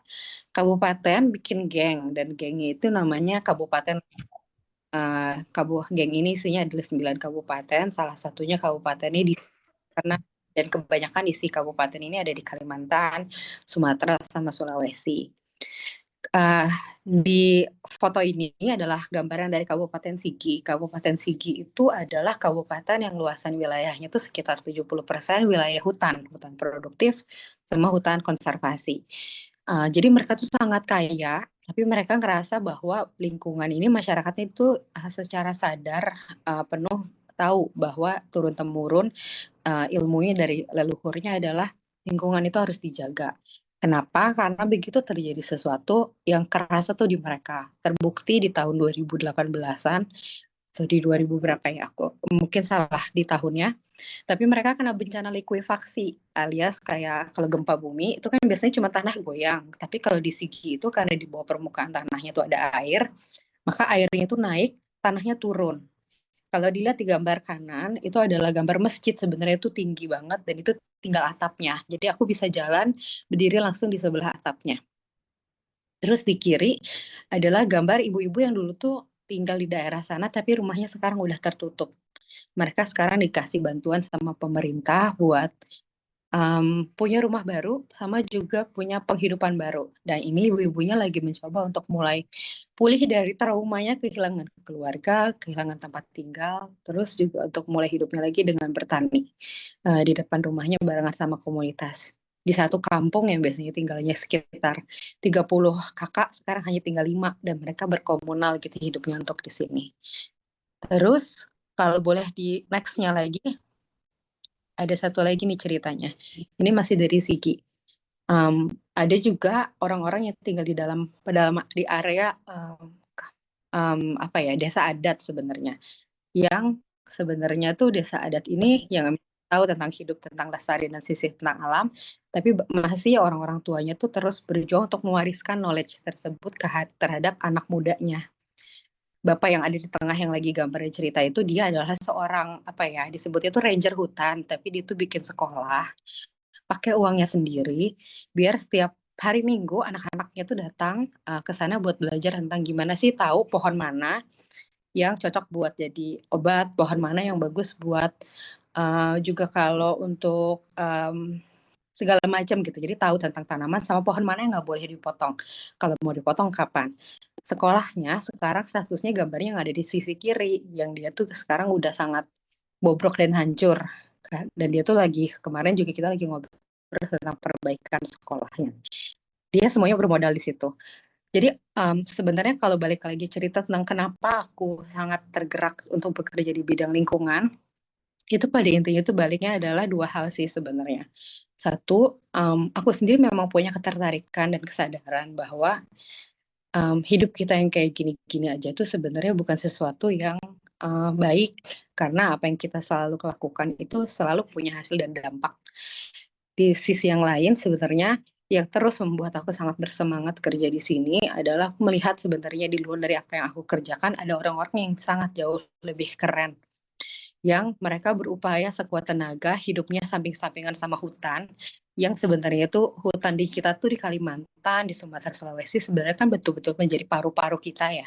kabupaten bikin geng, dan gengnya itu namanya Kabupaten geng ini isinya adalah 9 kabupaten, salah satunya kabupaten ini karena dan kebanyakan isi kabupaten ini ada di Kalimantan, Sumatera, sama Sulawesi. Di foto ini adalah gambaran dari Kabupaten Sigi. Kabupaten Sigi itu adalah kabupaten yang luasan wilayahnya itu sekitar 70% wilayah hutan produktif sama hutan konservasi. Jadi mereka tuh sangat kaya, tapi mereka ngerasa bahwa lingkungan ini masyarakatnya itu secara sadar penuh tahu bahwa turun-temurun ilmunya dari leluhurnya adalah lingkungan itu harus dijaga. Kenapa? Karena begitu terjadi sesuatu yang kerasa tuh di mereka. Terbukti di tahun 2018-an, atau di 2000 berapa ya, aku mungkin salah di tahunnya. Tapi mereka kena bencana likuifaksi, alias kayak kalau gempa bumi itu kan biasanya cuma tanah goyang. Tapi kalau di Sigi itu karena di bawah permukaan tanahnya itu ada air, maka airnya itu naik, tanahnya turun. Kalau dilihat di gambar kanan, itu adalah gambar masjid, sebenarnya itu tinggi banget dan itu tinggal atapnya. Jadi aku bisa jalan, berdiri langsung di sebelah atapnya. Terus di kiri adalah gambar ibu-ibu yang dulu tuh tinggal di daerah sana, tapi rumahnya sekarang udah tertutup. Mereka sekarang dikasih bantuan sama pemerintah buat punya rumah baru, sama juga punya penghidupan baru. Dan ini ibu-ibunya lagi mencoba untuk mulai pulih dari traumanya kehilangan keluarga, kehilangan tempat tinggal, terus juga untuk mulai hidupnya lagi dengan bertani di depan rumahnya barengan sama komunitas. Di satu kampung yang biasanya tinggalnya sekitar 30 kakak, sekarang hanya tinggal 5, dan mereka berkomunal gitu hidupnya untuk di sini. Terus kalau boleh di next-nya lagi, ada satu lagi nih ceritanya. Ini masih dari Sigi. Ada juga orang-orang yang tinggal di area desa adat sebenarnya. Yang sebenarnya tuh desa adat ini yang tahu tentang hidup, tentang lestari dan sisi tentang alam, tapi masih orang-orang tuanya tuh terus berjuang untuk mewariskan knowledge tersebut terhadap anak mudanya. Bapak yang ada di tengah yang lagi gambarnya cerita itu, dia adalah seorang disebutnya tuh ranger hutan, tapi dia tuh bikin sekolah pakai uangnya sendiri biar setiap hari Minggu anak-anaknya tuh datang ke sana buat belajar tentang gimana sih tahu pohon mana yang cocok buat jadi obat, pohon mana yang bagus buat juga kalau untuk segala macam gitu. Jadi tahu tentang tanaman sama pohon mana yang nggak boleh dipotong. Kalau mau dipotong kapan. Sekolahnya sekarang statusnya gambarnya yang ada di sisi kiri, yang dia tuh sekarang udah sangat bobrok dan hancur. Dan dia tuh kemarin juga kita lagi ngobrol tentang perbaikan sekolahnya. Dia semuanya bermodal di situ. Jadi sebenarnya kalau balik lagi cerita tentang kenapa aku sangat tergerak untuk bekerja di bidang lingkungan, itu pada intinya itu baliknya adalah dua hal sih sebenarnya. Satu, aku sendiri memang punya ketertarikan dan kesadaran bahwa hidup kita yang kayak gini-gini aja tuh sebenarnya bukan sesuatu yang baik, karena apa yang kita selalu lakukan itu selalu punya hasil dan dampak. Di sisi yang lain sebenarnya yang terus membuat aku sangat bersemangat kerja di sini adalah aku melihat sebenarnya di luar dari apa yang aku kerjakan ada orang-orang yang sangat jauh lebih keren, yang mereka berupaya sekuat tenaga hidupnya samping-sampingan sama hutan, yang sebenarnya itu hutan di kita tuh di Kalimantan, di Sumatera, Sulawesi sebenarnya kan betul-betul menjadi paru-paru kita ya.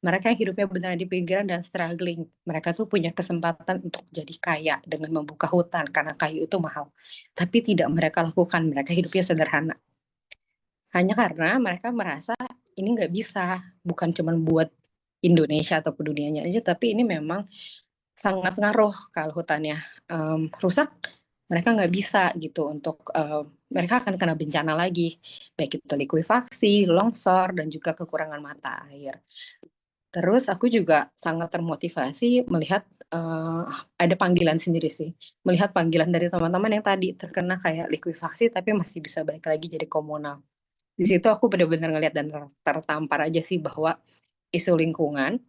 Mereka yang hidupnya benar di pinggiran dan struggling, mereka tuh punya kesempatan untuk jadi kaya dengan membuka hutan karena kayu itu mahal. Tapi tidak mereka lakukan, mereka hidupnya sederhana. Hanya karena mereka merasa ini nggak bisa, bukan cuma buat Indonesia atau dunianya aja, tapi ini memang sangat ngaruh kalau hutannya rusak, mereka nggak bisa gitu untuk mereka akan kena bencana lagi, baik itu likuifaksi, longsor, dan juga kekurangan mata air. Terus aku juga sangat termotivasi melihat ada panggilan sendiri sih, melihat panggilan dari teman-teman yang tadi terkena kayak likuifaksi tapi masih bisa balik lagi jadi komunal. Di situ aku benar-benar ngelihat dan tertampar aja sih bahwa isu lingkungan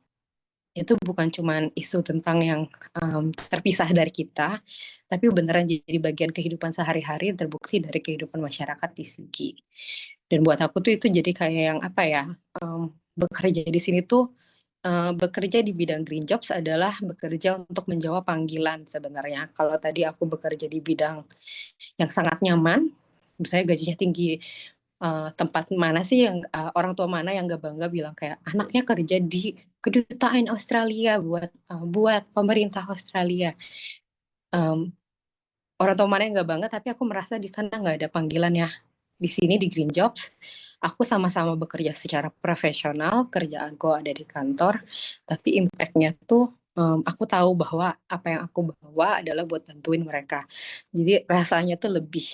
itu bukan cuma isu tentang yang terpisah dari kita, tapi beneran jadi bagian kehidupan sehari-hari, terbukti dari kehidupan masyarakat di Sigi. Dan buat aku tuh itu jadi kayak yang apa ya, bekerja di sini tuh bekerja di bidang green jobs adalah bekerja untuk menjawab panggilan sebenarnya. Kalau tadi aku bekerja di bidang yang sangat nyaman, misalnya gajinya tinggi, tempat mana sih yang orang tua mana yang gak bangga bilang kayak anaknya kerja di kedutaan Australia buat pemerintah Australia. Orang tua mana yang gak bangga, tapi aku merasa di sana nggak ada panggilan ya. Di sini di Green Jobs, aku sama-sama bekerja secara profesional, kerjaanku ada di kantor, tapi impact-nya tuh aku tahu bahwa apa yang aku bawa adalah buat bantuin mereka. Jadi rasanya tuh lebih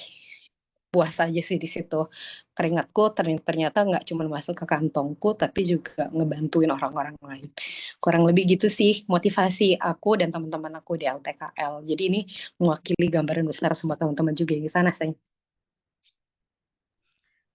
puas aja sih di situ. Keringatku ternyata nggak cuma masuk ke kantongku, tapi juga ngebantuin orang-orang lain. Kurang lebih gitu sih motivasi aku dan teman-teman aku di LTKL. Jadi ini mewakili gambaran besar semua teman-teman juga di sana sih.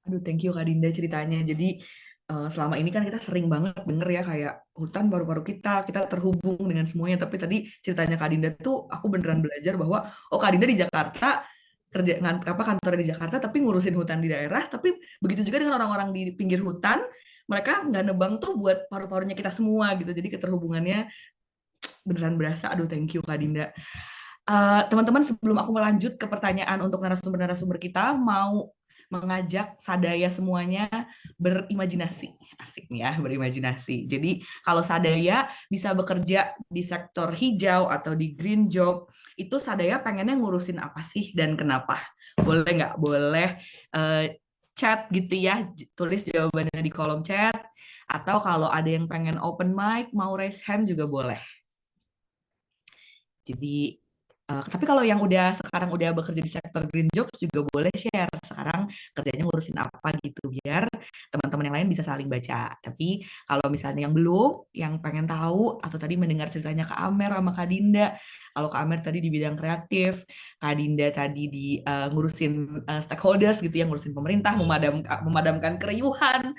Aduh, thank you Kak Dinda ceritanya. Jadi selama ini kan kita sering banget denger ya kayak hutan paru-paru kita terhubung dengan semuanya. Tapi tadi ceritanya Kak Dinda tuh aku beneran belajar bahwa oh Kak Dinda di Jakarta kerja kantornya di Jakarta tapi ngurusin hutan di daerah. Tapi begitu juga dengan orang-orang di pinggir hutan, mereka nggak nebang tuh buat paru-parunya kita semua gitu. Jadi keterhubungannya beneran berasa. Aduh, thank you Kak Dinda. Teman-teman, sebelum aku melanjut ke pertanyaan untuk narasumber-narasumber kita, mau mengajak Sadaya semuanya berimajinasi. Asik nih ya, berimajinasi. Jadi kalau Sadaya bisa bekerja di sektor hijau atau di green job, itu Sadaya pengennya ngurusin apa sih dan kenapa? Boleh nggak? Boleh chat gitu ya, tulis jawabannya di kolom chat. Atau kalau ada yang pengen open mic, mau raise hand juga boleh. Jadi tapi kalau yang sekarang udah bekerja di sektor green jobs juga boleh share sekarang kerjanya ngurusin apa gitu biar teman-teman yang lain bisa saling baca. Tapi kalau misalnya yang belum, yang pengen tahu atau tadi mendengar ceritanya Kak Amer sama Kak Dinda, kalau Kak Amer tadi di bidang kreatif, Kak Dinda tadi di ngurusin stakeholders gitu ya, ngurusin pemerintah, memadamkan keriuhan.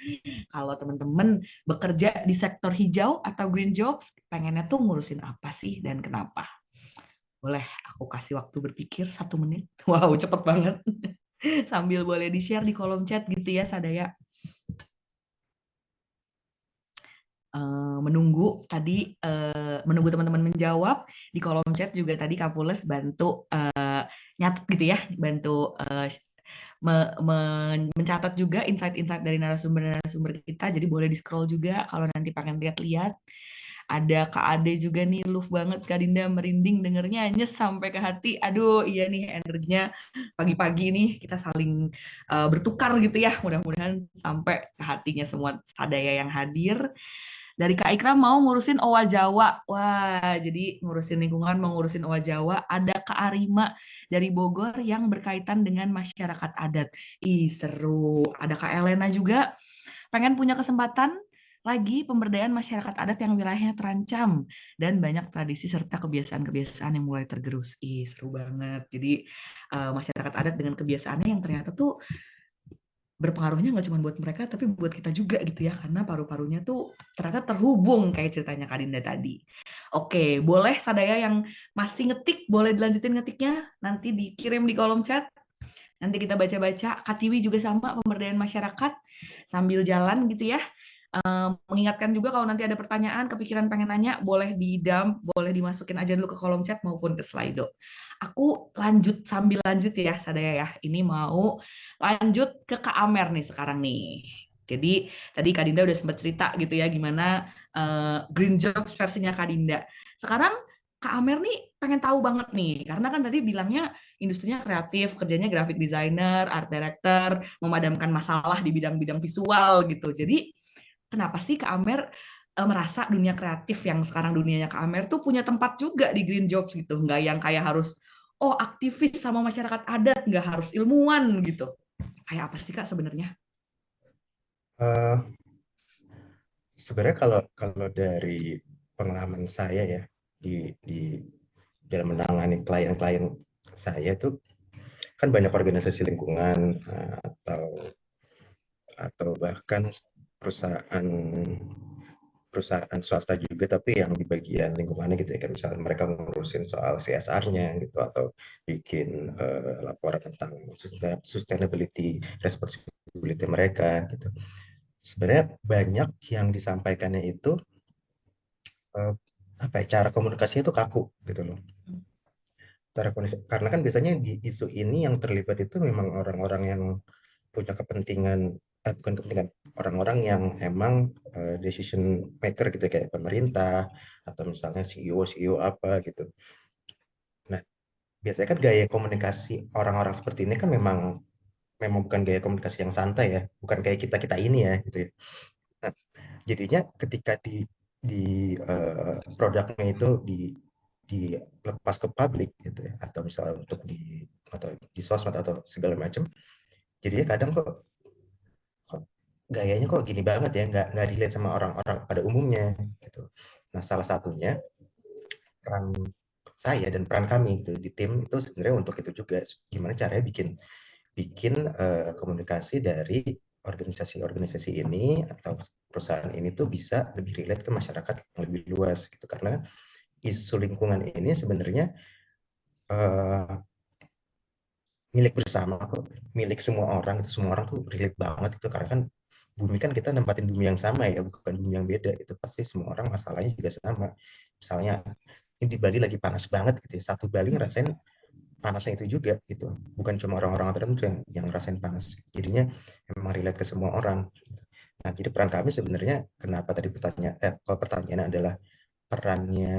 Kalau teman-teman bekerja di sektor hijau atau green jobs, pengennya tuh ngurusin apa sih dan kenapa? Boleh aku kasih waktu berpikir 1 menit. Wow, cepet banget. Sambil boleh di-share di kolom chat gitu ya, Sadaya. Menunggu teman-teman menjawab di kolom chat juga tadi Kak Pules bantu nyatet gitu ya, bantu mencatat juga insight-insight dari narasumber kita. Jadi boleh di-scroll juga kalau nanti pengen lihat-lihat. Ada Kak Ade juga nih, love banget Kak Dinda, merinding dengernya, nyes sampai ke hati. Aduh, iya nih energinya pagi-pagi nih kita saling bertukar gitu ya. Mudah-mudahan sampai ke hatinya semua Sadaya yang hadir. Dari Kak Ikram mau ngurusin Owa Jawa. Wah, jadi ngurusin lingkungan, mau ngurusin Owa Jawa. Ada Kak Arima dari Bogor yang berkaitan dengan masyarakat adat. Ih, seru. Ada Kak Elena juga pengen punya kesempatan lagi pemberdayaan masyarakat adat yang wilayahnya terancam dan banyak tradisi serta kebiasaan-kebiasaan yang mulai tergerus. Ih, seru banget. Jadi masyarakat adat dengan kebiasaannya yang ternyata tuh berpengaruhnya nggak cuma buat mereka, tapi buat kita juga gitu ya, karena paru-parunya tuh ternyata terhubung kayak ceritanya Kak Dinda tadi. Oke, boleh Sadaya yang masih ngetik, boleh dilanjutin ngetiknya, nanti dikirim di kolom chat, nanti kita baca-baca. Kak Tiwi juga sama, pemberdayaan masyarakat, sambil jalan gitu ya. Mengingatkan juga kalau nanti ada pertanyaan, kepikiran pengen nanya, boleh boleh dimasukin aja dulu ke kolom chat maupun ke Slido. Aku sambil lanjut ya, Sadaya ya. Ini mau lanjut ke Kak Amer nih sekarang nih. Jadi tadi Kak Dinda udah sempat cerita gitu ya gimana Green Jobs versinya Kak Dinda. Sekarang Kak Amer nih pengen tahu banget nih, karena kan tadi bilangnya industrinya kreatif, kerjanya graphic designer, art director, memadamkan masalah di bidang-bidang visual gitu. Jadi kenapa sih Kak Amer merasa dunia kreatif yang sekarang dunianya Kak Amer tuh punya tempat juga di Green Jobs gitu, nggak yang kayak harus aktivis sama masyarakat adat, nggak harus ilmuwan gitu. Kayak apa sih Kak sebenarnya? Eh, Sebenarnya kalau dari pengalaman saya ya di dalam menangani klien-klien saya itu kan banyak organisasi lingkungan, atau bahkan perusahaan perusahaan swasta juga, tapi yang di bagian lingkungannya gitu ya, kayak misalnya mereka ngurusin soal CSR-nya gitu, atau bikin laporan tentang sustainability responsibility mereka gitu. Sebenarnya banyak yang disampaikannya itu apa ya, cara komunikasinya itu kaku gitu loh. Karena kan biasanya di isu ini yang terlibat itu memang orang-orang yang punya kepentingan, bukan kepentingan, orang-orang yang emang decision maker gitu, kayak pemerintah atau misalnya CEO apa gitu. Nah, biasanya kan gaya komunikasi orang-orang seperti ini kan memang memang bukan gaya komunikasi yang santai ya, bukan kayak kita ini ya gitu ya. Nah, jadinya ketika di produknya itu dilepas ke publik gitu ya, atau misalnya untuk atau di sosmed atau segala macam, jadinya kadang kok gayanya kok gini banget ya, nggak relate sama orang-orang pada umumnya gitu. Nah, salah satunya peran saya dan peran kami gitu di tim itu sebenarnya untuk itu juga, gimana caranya bikin bikin komunikasi dari organisasi-organisasi ini atau perusahaan ini tuh bisa lebih relate ke masyarakat yang lebih luas gitu, karena isu lingkungan ini sebenarnya eh, milik bersama kok, milik semua orang, itu semua orang tuh relate banget itu, karena kan bumi kan kita nempatin bumi yang sama ya, bukan bumi yang beda, itu pasti semua orang masalahnya juga sama. Misalnya ini di Bali lagi panas banget gitu ya, satu Bali ngerasain panasnya itu juga gitu, bukan cuma orang-orang tertentu yang ngerasain panas, jadinya memang relate ke semua orang. Nah, jadi peran kami sebenarnya, kenapa tadi kalau pertanyaannya adalah perannya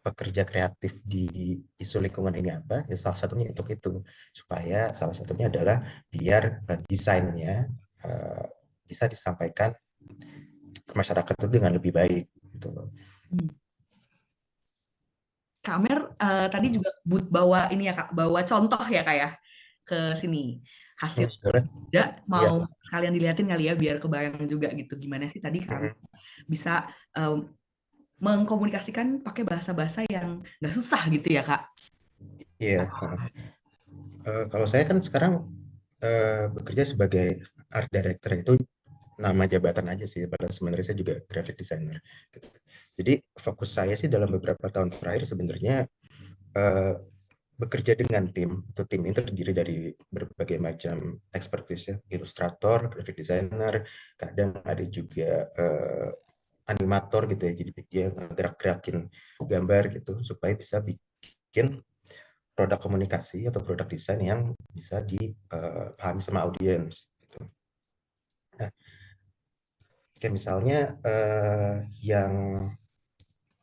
pekerja kreatif di isu lingkungan ini apa? Ya salah satunya untuk itu, supaya salah satunya adalah biar desainnya uh, bisa disampaikan ke masyarakat itu dengan lebih baik gitu loh. Kak Amer tadi juga bawa ini ya Kak, bawa contoh ya Kak ya ke sini. Hasil tidak mau sekalian dilihatin kali ya, biar kebayang juga gitu gimana sih tadi Kak bisa mengkomunikasikan pakai bahasa-bahasa yang nggak susah gitu ya Kak. Iya. Kalau saya kan sekarang bekerja sebagai art director, itu nama jabatan aja sih, padahal sebenarnya saya juga graphic designer gitu. Jadi fokus saya sih dalam beberapa tahun terakhir sebenarnya bekerja dengan tim. Itu tim ini terdiri dari berbagai macam expertise ya, ilustrator, graphic designer, kadang ada juga animator gitu ya, jadi dia gerak-gerakin gambar gitu supaya bisa bikin produk komunikasi atau produk desain yang bisa dipahami sama audiens gitu. Nah, kayak misalnya yang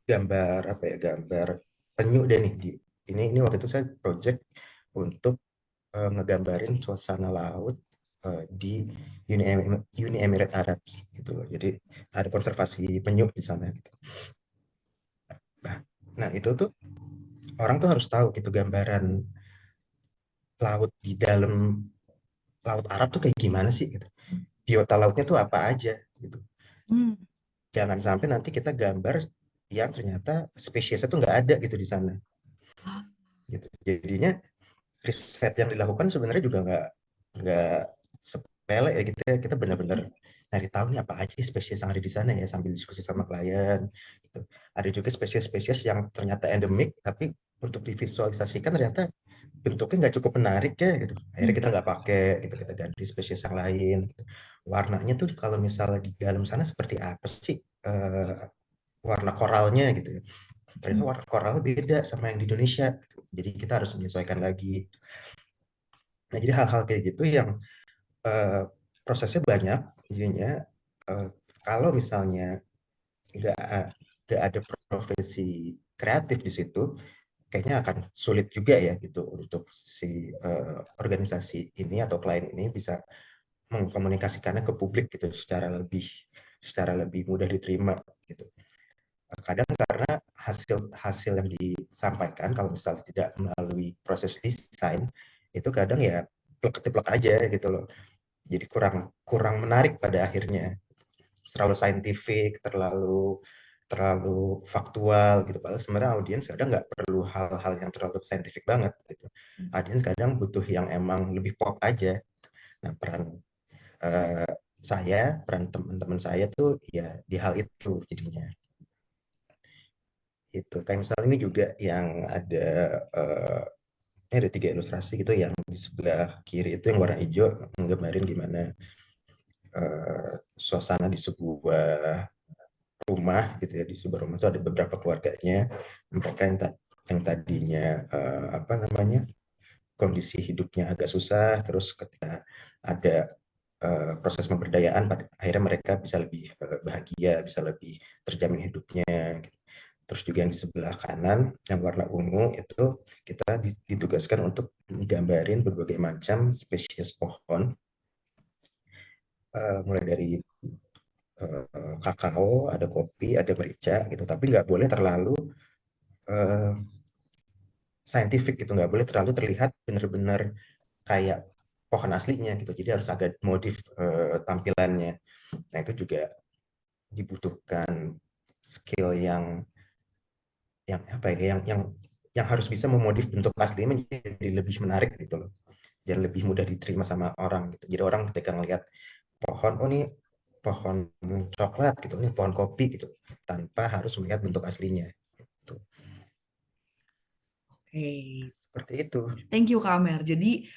gambar apa ya, gambar penyu deh nih, ini waktu itu saya project untuk ngegambarin suasana laut di Uni Emirat Arab gitu loh. Jadi ada konservasi penyu di sana gitu. Nah, itu tuh orang tuh harus tahu gitu, gambaran laut di dalam laut Arab tuh kayak gimana sih gitu. Biota lautnya tuh apa aja gitu. Jangan sampai nanti kita gambar yang ternyata spesiesnya tuh nggak ada gitu di sana. Gitu. Jadinya riset yang dilakukan sebenarnya juga nggak sepele ya gitu ya, kita benar-benar nyari tahu nih apa aja spesies yang ada di sana ya sambil diskusi sama klien gitu. Ada juga spesies-spesies yang ternyata endemik tapi untuk divisualisasikan ternyata bentuknya nggak cukup menarik ya gitu. Akhirnya kita nggak pakai gitu, kita ganti spesies yang lain. Warnanya tuh kalau misalnya di dalam sana seperti apa sih warna koralnya gitu ya. Ternyata warna koral beda sama yang di Indonesia gitu. Jadi kita harus menyesuaikan lagi. Nah, jadi hal-hal kayak gitu yang prosesnya banyak, jadinya kalau misalnya nggak nggak ada profesi kreatif di situ, kayaknya akan sulit juga ya gitu untuk si organisasi ini atau klien ini bisa mengkomunikasikannya ke publik gitu secara lebih mudah diterima gitu. Kadang karena hasil yang disampaikan kalau misalnya tidak melalui proses desain itu kadang ya plek-plek aja gitu loh. Jadi kurang menarik pada akhirnya. Terlalu saintifik, terlalu faktual gitu. Padahal sebenarnya audiens kadang nggak perlu hal-hal yang terlalu saintifik banget gitu. Audiens kadang butuh yang emang lebih pop aja. Nah, peran teman-teman saya tuh ya di hal itu jadinya. Itu kayak misalnya ini juga yang ini ada 3 ilustrasi gitu, yang di sebelah kiri itu yang warna hijau nggambarin gimana suasana di sebuah rumah gitu ya. Di sebuah rumah itu ada beberapa keluarganya, mereka yang tadinya apa namanya, kondisi hidupnya agak susah, terus ketika ada proses pemberdayaan akhirnya mereka bisa lebih bahagia, bisa lebih terjamin hidupnya gitu. Terus juga yang di sebelah kanan yang warna ungu itu kita ditugaskan untuk menggambarin berbagai macam spesies pohon, mulai dari kakao, ada kopi, ada merica gitu, tapi nggak boleh terlalu scientific gitu, nggak boleh terlalu terlihat benar-benar kayak pohon aslinya gitu, jadi harus agak modif tampilannya. Nah, itu juga dibutuhkan skill yang apa ya, yang harus bisa memodif bentuk asli menjadi lebih menarik gitu loh, dan lebih mudah diterima sama orang gitu. Jadi orang ketika ngelihat pohon, oh ini pohon coklat gitu, ini pohon kopi gitu, tanpa harus melihat bentuk aslinya gitu. Oke. Seperti itu. Thank you Kak Amer. Jadi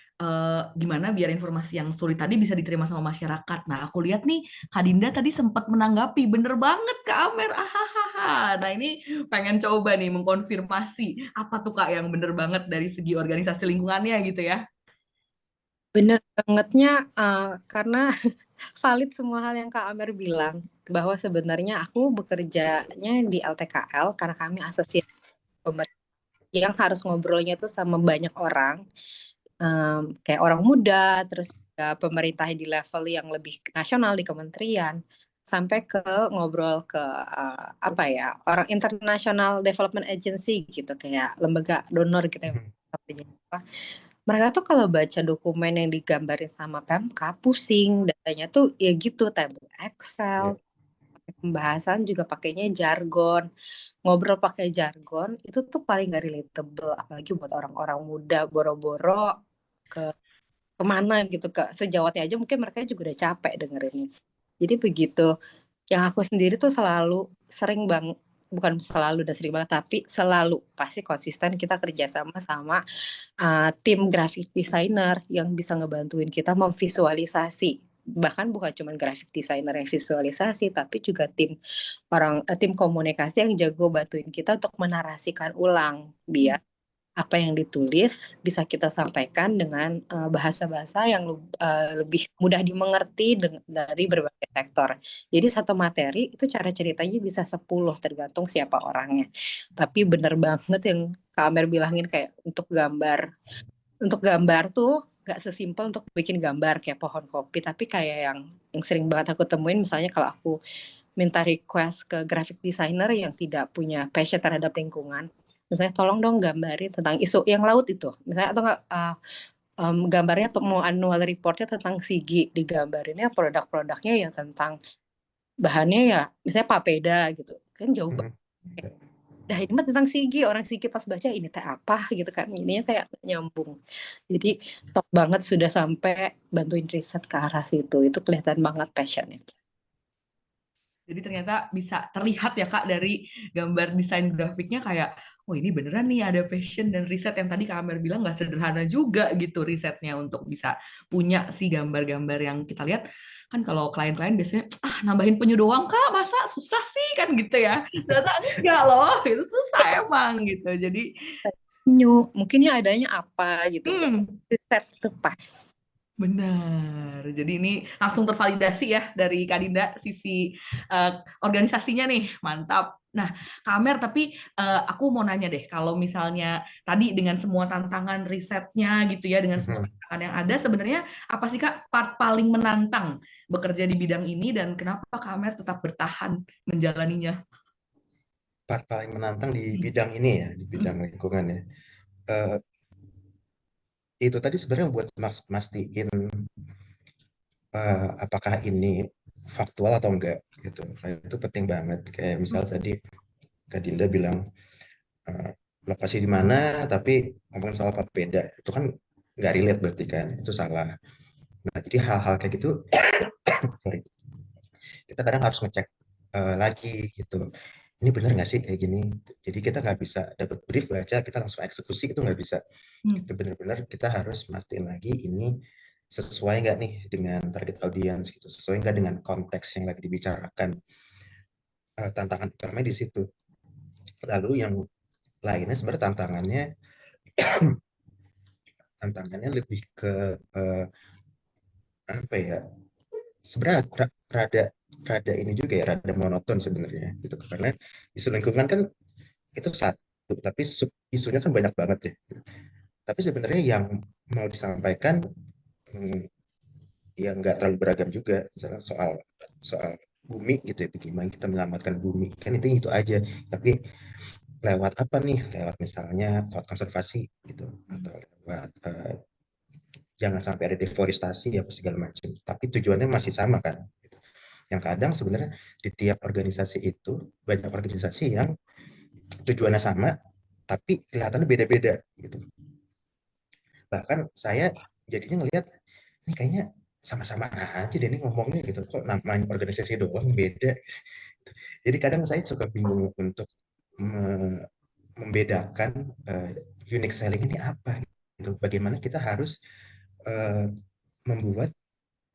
gimana biar informasi yang sulit tadi bisa diterima sama masyarakat. Nah, aku lihat nih Kak Dinda tadi sempat menanggapi, bener banget Kak Amer. Ahahaha. Nah, ini pengen coba nih mengkonfirmasi apa tuh Kak yang bener banget dari segi organisasi lingkungannya gitu ya. Bener bangetnya karena valid semua hal yang Kak Amer bilang, bahwa sebenarnya aku bekerjanya di LTKL karena kami asosiasi pemerintah yang harus ngobrolnya tuh sama banyak orang, kayak orang muda, terus juga pemerintah di level yang lebih nasional di kementerian, sampai ke ngobrol ke apa ya, orang international development agency gitu, kayak lembaga donor gitu ya. Mereka tuh kalau baca dokumen yang digambarin sama Pemka pusing, datanya tuh ya gitu, table Excel, pembahasan juga pakainya jargon, ngobrol pakai jargon itu tuh paling gak relatable, apalagi buat orang-orang muda, boro-boro kemana gitu, ke sejawatnya aja mungkin mereka juga udah capek dengerinnya. Jadi begitu. Yang aku sendiri tuh selalu sering bukan selalu dan sering banget, tapi selalu pasti konsisten kita kerjasama sama tim graphic designer yang bisa ngebantuin kita memvisualisasi. Bahkan bukan cuma graphic designer yang visualisasi, tapi juga tim komunikasi yang jago bantuin kita untuk menarasikan ulang, biar apa yang ditulis bisa kita sampaikan dengan bahasa-bahasa yang lebih mudah dimengerti dari berbagai sektor. Jadi satu materi itu cara ceritanya bisa 10 tergantung siapa orangnya. Tapi bener banget yang Kak Amer bilangin, kayak untuk gambar tuh gak sesimpel untuk bikin gambar kayak pohon kopi, tapi kayak yang sering banget aku temuin, misalnya kalau aku minta request ke graphic designer yang tidak punya passion terhadap lingkungan, misalnya tolong dong gambarin tentang isu yang laut itu, misalnya, atau enggak gambarnya atau mau annual reportnya tentang Sigi, digambarinnya produk-produknya yang tentang bahannya ya misalnya papeda gitu, kan jauh banget. Nah ini mah tentang Sigi, orang Sigi pas baca ini teh apa gitu kan, ininya kayak nyambung. Jadi top banget sudah sampai bantuin riset ke arah situ, itu kelihatan banget passionnya. Jadi ternyata bisa terlihat ya Kak dari gambar desain grafiknya kayak, oh ini beneran nih ada passion dan riset yang tadi Kak Amer bilang nggak sederhana juga gitu risetnya untuk bisa punya si gambar-gambar yang kita lihat. Kan kalau klien-klien biasanya, nambahin penyu doang Kak, masa susah sih kan gitu ya. Ternyata enggak loh, itu susah emang gitu. Jadi, Mungkinnya adanya apa gitu, riset itu pas. benar. Jadi ini langsung tervalidasi ya dari Kak Dinda sisi organisasinya nih, mantap. Nah, Kak Amer, tapi aku mau nanya deh, kalau misalnya tadi dengan semua tantangan risetnya gitu ya, dengan semua tantangan yang ada, sebenarnya apa sih Kak part paling menantang bekerja di bidang ini dan kenapa Kak Amer tetap bertahan menjalaninya? Part paling menantang di bidang ini ya, di bidang lingkungan ya. Itu tadi sebenarnya buat mastiin apakah ini faktual atau enggak gitu. Itu penting banget. Kayak misal tadi Kak Dinda bilang lokasi di mana, tapi ngomongin soal papeda itu kan nggak relate berarti kan, itu salah. Nah jadi hal-hal kayak gitu, sorry, kita kadang harus ngecek lagi gitu. Ini benar nggak sih kayak gini? Jadi kita nggak bisa dapat brief baca kita langsung eksekusi, itu nggak bisa. Itu benar-benar kita harus mastiin lagi ini sesuai nggak nih dengan target audiens gitu, sesuai nggak dengan konteks yang lagi dibicarakan. Tantangan utamanya di situ. Lalu yang lainnya sebenarnya tantangannya lebih ke apa ya? Sebenarnya rada ini juga ya, rada monoton sebenarnya gitu, karena isu lingkungan kan itu satu, tapi isunya kan banyak banget ya. Tapi sebenarnya yang mau disampaikan ya nggak terlalu beragam juga, misalnya soal soal bumi gitu ya, bagaimana kita menyelamatkan bumi kan itu aja, tapi lewat apa nih, lewat misalnya lewat konservasi gitu, atau lewat jangan sampai ada deforestasi apa segala macam, tapi tujuannya masih sama kan. Yang kadang sebenarnya di tiap organisasi itu banyak organisasi yang tujuannya sama tapi kelihatannya beda-beda gitu. Bahkan saya jadinya ngelihat ini kayaknya sama-sama aja deh nih ngomongnya gitu, kok namanya organisasi doang beda. Jadi kadang saya suka bingung untuk membedakan unique selling ini apa gitu. Bagaimana kita harus membuat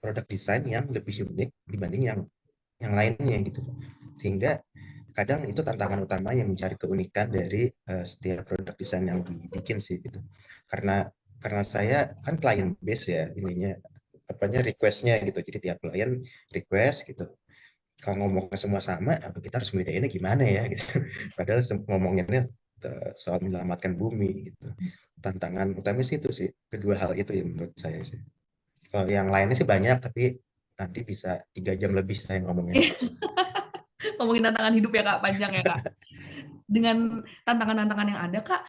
produk desain yang lebih unik dibanding yang lainnya gitu. Sehingga kadang itu tantangan utama yang mencari keunikan dari setiap produk desain yang dibikin sih gitu. Karena saya kan client base ya, ininya apanya requestnya gitu. Jadi tiap klien request gitu. Kalau ngomong semua sama, kita harus membedainnya gimana ya gitu. Padahal ngomonginnya soal menyelamatkan bumi gitu. Tantangan utama sih itu sih, kedua hal itu ya menurut saya sih. Kalau yang lainnya sih banyak, tapi nanti bisa 3 jam lebih saya ngomongnya. Ngomongin tantangan hidup ya Kak, panjang ya Kak. Dengan tantangan-tantangan yang ada Kak,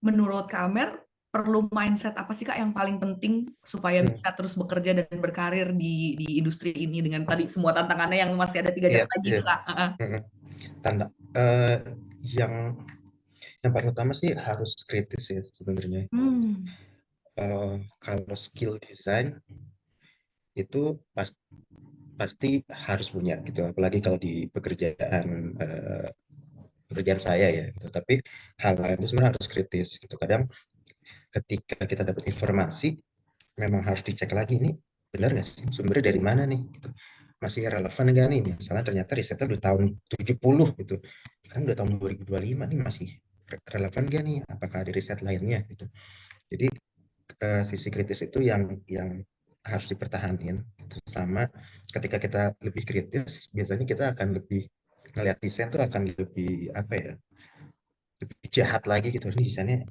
menurut Kak Amer, perlu mindset apa sih Kak yang paling penting supaya bisa terus bekerja dan berkarir di industri ini dengan tadi semua tantangannya yang masih ada 3 jam lagi itu Kak? Tanda, yang paling utama sih harus kritis ya sebenarnya. Kalau skill design itu pasti harus punya gitu, apalagi kalau di pekerjaan saya ya gitu. Tapi hal lain itu sebenarnya harus kritis gitu. Kadang ketika kita dapat informasi memang harus dicek lagi, ini benar nggak sih, sumbernya dari mana nih gitu. Masih relevan nggak nih, misalnya ternyata risetnya udah tahun 70 gitu, kan udah tahun 2025 nih, masih relevan nggak nih, apakah ada riset lainnya gitu. Jadi sisi kritis itu yang harus dipertahankan gitu. Sama ketika kita lebih kritis, biasanya kita akan lebih ngelihat desain tuh akan lebih apa ya, lebih jahat lagi gitu. Ini desainnya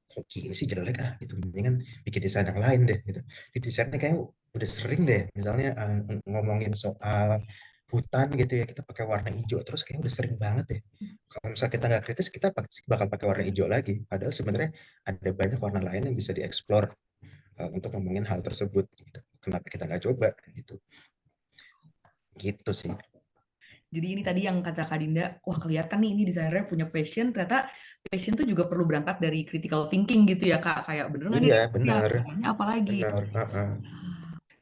kok gini sih, jelek gitu, mendingan bikin desain yang lain deh gitu. Di desainnya kayak udah sering deh misalnya ngomongin soal hutan gitu ya, kita pakai warna hijau terus, kayak udah sering banget deh. Kalau misalnya kita nggak kritis, kita bakal pakai warna hijau lagi, padahal sebenarnya ada banyak warna lain yang bisa dieksplor untuk ngomongin hal tersebut gitu. Kenapa kita nggak coba gitu sih. Jadi ini tadi yang kata Kak Dinda, wah kelihatan nih ini desainernya punya passion, ternyata passion tuh juga perlu berangkat dari critical thinking gitu ya Kak, kayak bener nggak nih? Iya, Ya, benar. caranya apa lagi? Benar. Heeh.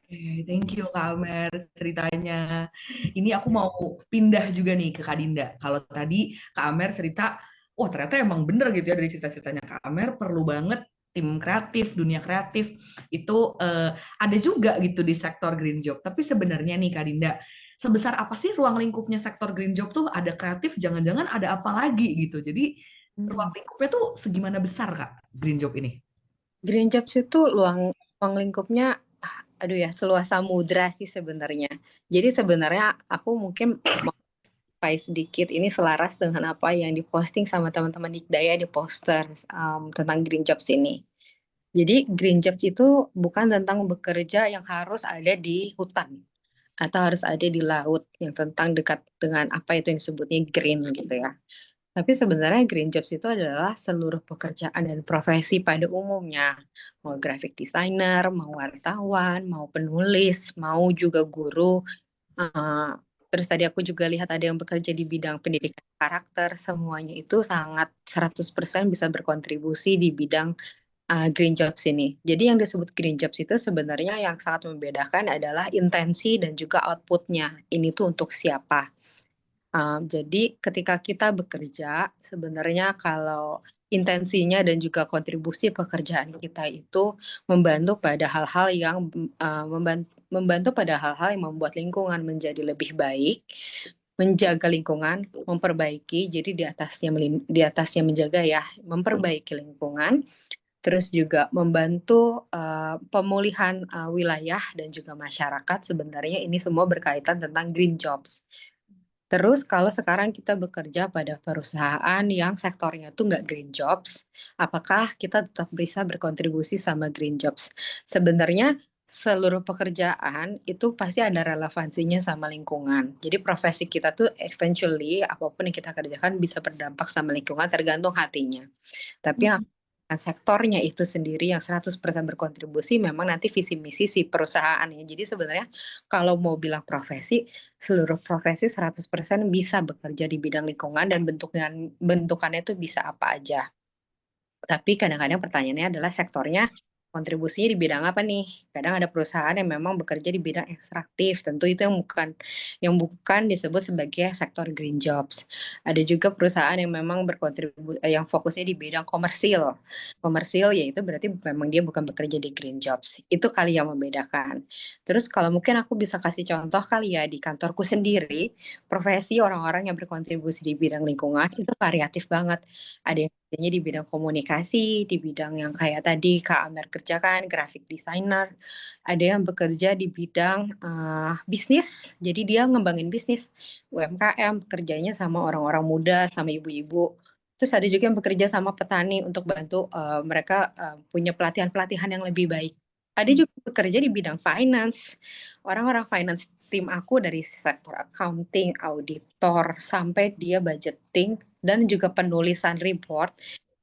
Oke, thank you Kak Amer ceritanya. Ini aku mau pindah juga nih ke Kak Dinda. Kalau tadi Kak Amer cerita, wah ternyata emang bener gitu ya dari cerita-ceritanya Kak Amer, perlu banget tim kreatif, dunia kreatif itu ada juga gitu di sektor green job. Tapi sebenarnya nih Kak Dinda, sebesar apa sih ruang lingkupnya sektor green job tuh? Ada kreatif, jangan-jangan ada apa lagi gitu. Jadi ruang lingkupnya tuh segimana besar Kak green job ini? Green jobs itu ruang lingkupnya, aduh ya, seluas samudra sih sebenarnya. Jadi sebenarnya aku mungkin mau sedikit ini selaras dengan apa yang diposting sama teman-teman Dikdaya di poster tentang green jobs ini. Jadi green jobs itu bukan tentang bekerja yang harus ada di hutan atau harus ada di laut, yang tentang dekat dengan apa itu yang disebutnya green gitu ya. Tapi sebenarnya green jobs itu adalah seluruh pekerjaan dan profesi pada umumnya. Mau graphic designer, mau wartawan, mau penulis, mau juga guru. Terus tadi aku juga lihat ada yang bekerja di bidang pendidikan karakter. Semuanya itu sangat 100% bisa berkontribusi di bidang green jobs ini. Jadi yang disebut green jobs itu sebenarnya yang sangat membedakan adalah intensi dan juga outputnya. Ini tuh untuk siapa? Jadi ketika kita bekerja, sebenarnya kalau intensinya dan juga kontribusi pekerjaan kita itu membantu pada hal-hal yang membantu pada hal-hal yang membuat lingkungan menjadi lebih baik, menjaga lingkungan, memperbaiki. Jadi di atasnya menjaga ya, memperbaiki lingkungan, terus juga membantu pemulihan wilayah dan juga masyarakat. Sebenarnya ini semua berkaitan tentang green jobs. Terus kalau sekarang kita bekerja pada perusahaan yang sektornya itu nggak green jobs, apakah kita tetap bisa berkontribusi sama green jobs? Sebenarnya seluruh pekerjaan itu pasti ada relevansinya sama lingkungan. Jadi profesi kita tuh eventually apapun yang kita kerjakan bisa berdampak sama lingkungan tergantung hatinya. Tapi yang sektornya itu sendiri yang 100% berkontribusi memang nanti visi misi si perusahaan ya. Jadi sebenarnya kalau mau bilang profesi, seluruh profesi 100% bisa bekerja di bidang lingkungan dan bentukannya itu bisa apa aja. Tapi kadang-kadang pertanyaannya adalah sektornya kontribusinya di bidang apa nih? Kadang ada perusahaan yang memang bekerja di bidang ekstraktif, tentu itu yang bukan disebut sebagai sektor green jobs. Ada juga perusahaan yang memang yang fokusnya di bidang komersil. Komersil yaitu berarti memang dia bukan bekerja di green jobs. Itu kali yang membedakan. Terus kalau mungkin aku bisa kasih contoh kali ya di kantorku sendiri, profesi orang-orang yang berkontribusi di bidang lingkungan itu variatif banget. Ada yang kerjanya di bidang komunikasi, di bidang yang kayak tadi Kak Amer kerjakan, graphic designer. Ada yang bekerja di bidang bisnis, jadi dia ngembangin bisnis UMKM, kerjanya sama orang-orang muda, sama ibu-ibu. Terus ada juga yang bekerja sama petani untuk bantu mereka punya pelatihan-pelatihan yang lebih baik. Ada juga bekerja di bidang finance. Orang-orang finance tim aku dari sektor accounting, auditor, sampai dia budgeting, dan juga penulisan report,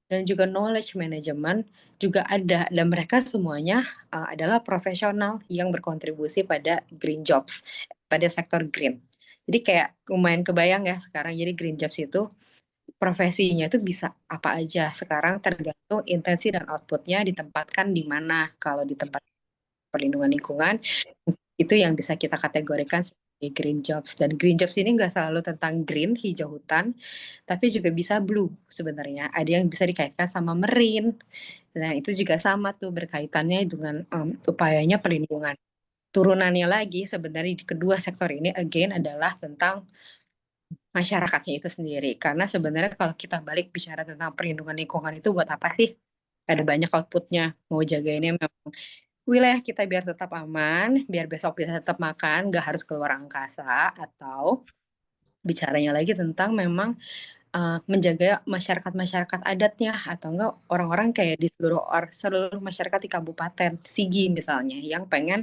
dan juga knowledge management juga ada. Dan mereka semuanya adalah profesional yang berkontribusi pada green jobs, pada sektor green. Jadi kayak lumayan kebayang ya sekarang, jadi green jobs itu profesinya itu bisa apa aja. Sekarang tergantung intensi dan outputnya ditempatkan di mana. Kalau di tempat perlindungan lingkungan, itu yang bisa kita kategorikan sebagai green jobs. Dan green jobs ini nggak selalu tentang green, hijau hutan, tapi juga bisa blue sebenarnya. Ada yang bisa dikaitkan sama marine. Nah, itu juga sama tuh berkaitannya dengan upayanya perlindungan. Turunannya lagi sebenarnya di kedua sektor ini again adalah tentang masyarakatnya itu sendiri. Karena sebenarnya kalau kita balik bicara tentang perlindungan lingkungan itu buat apa sih? Ada banyak outputnya. Mau jagainnya memang wilayah kita biar tetap aman, biar besok bisa tetap makan, nggak harus keluar angkasa, atau bicaranya lagi tentang memang menjaga masyarakat-masyarakat adatnya, atau enggak orang-orang kayak di seluruh masyarakat di Kabupaten Sigi misalnya, yang pengen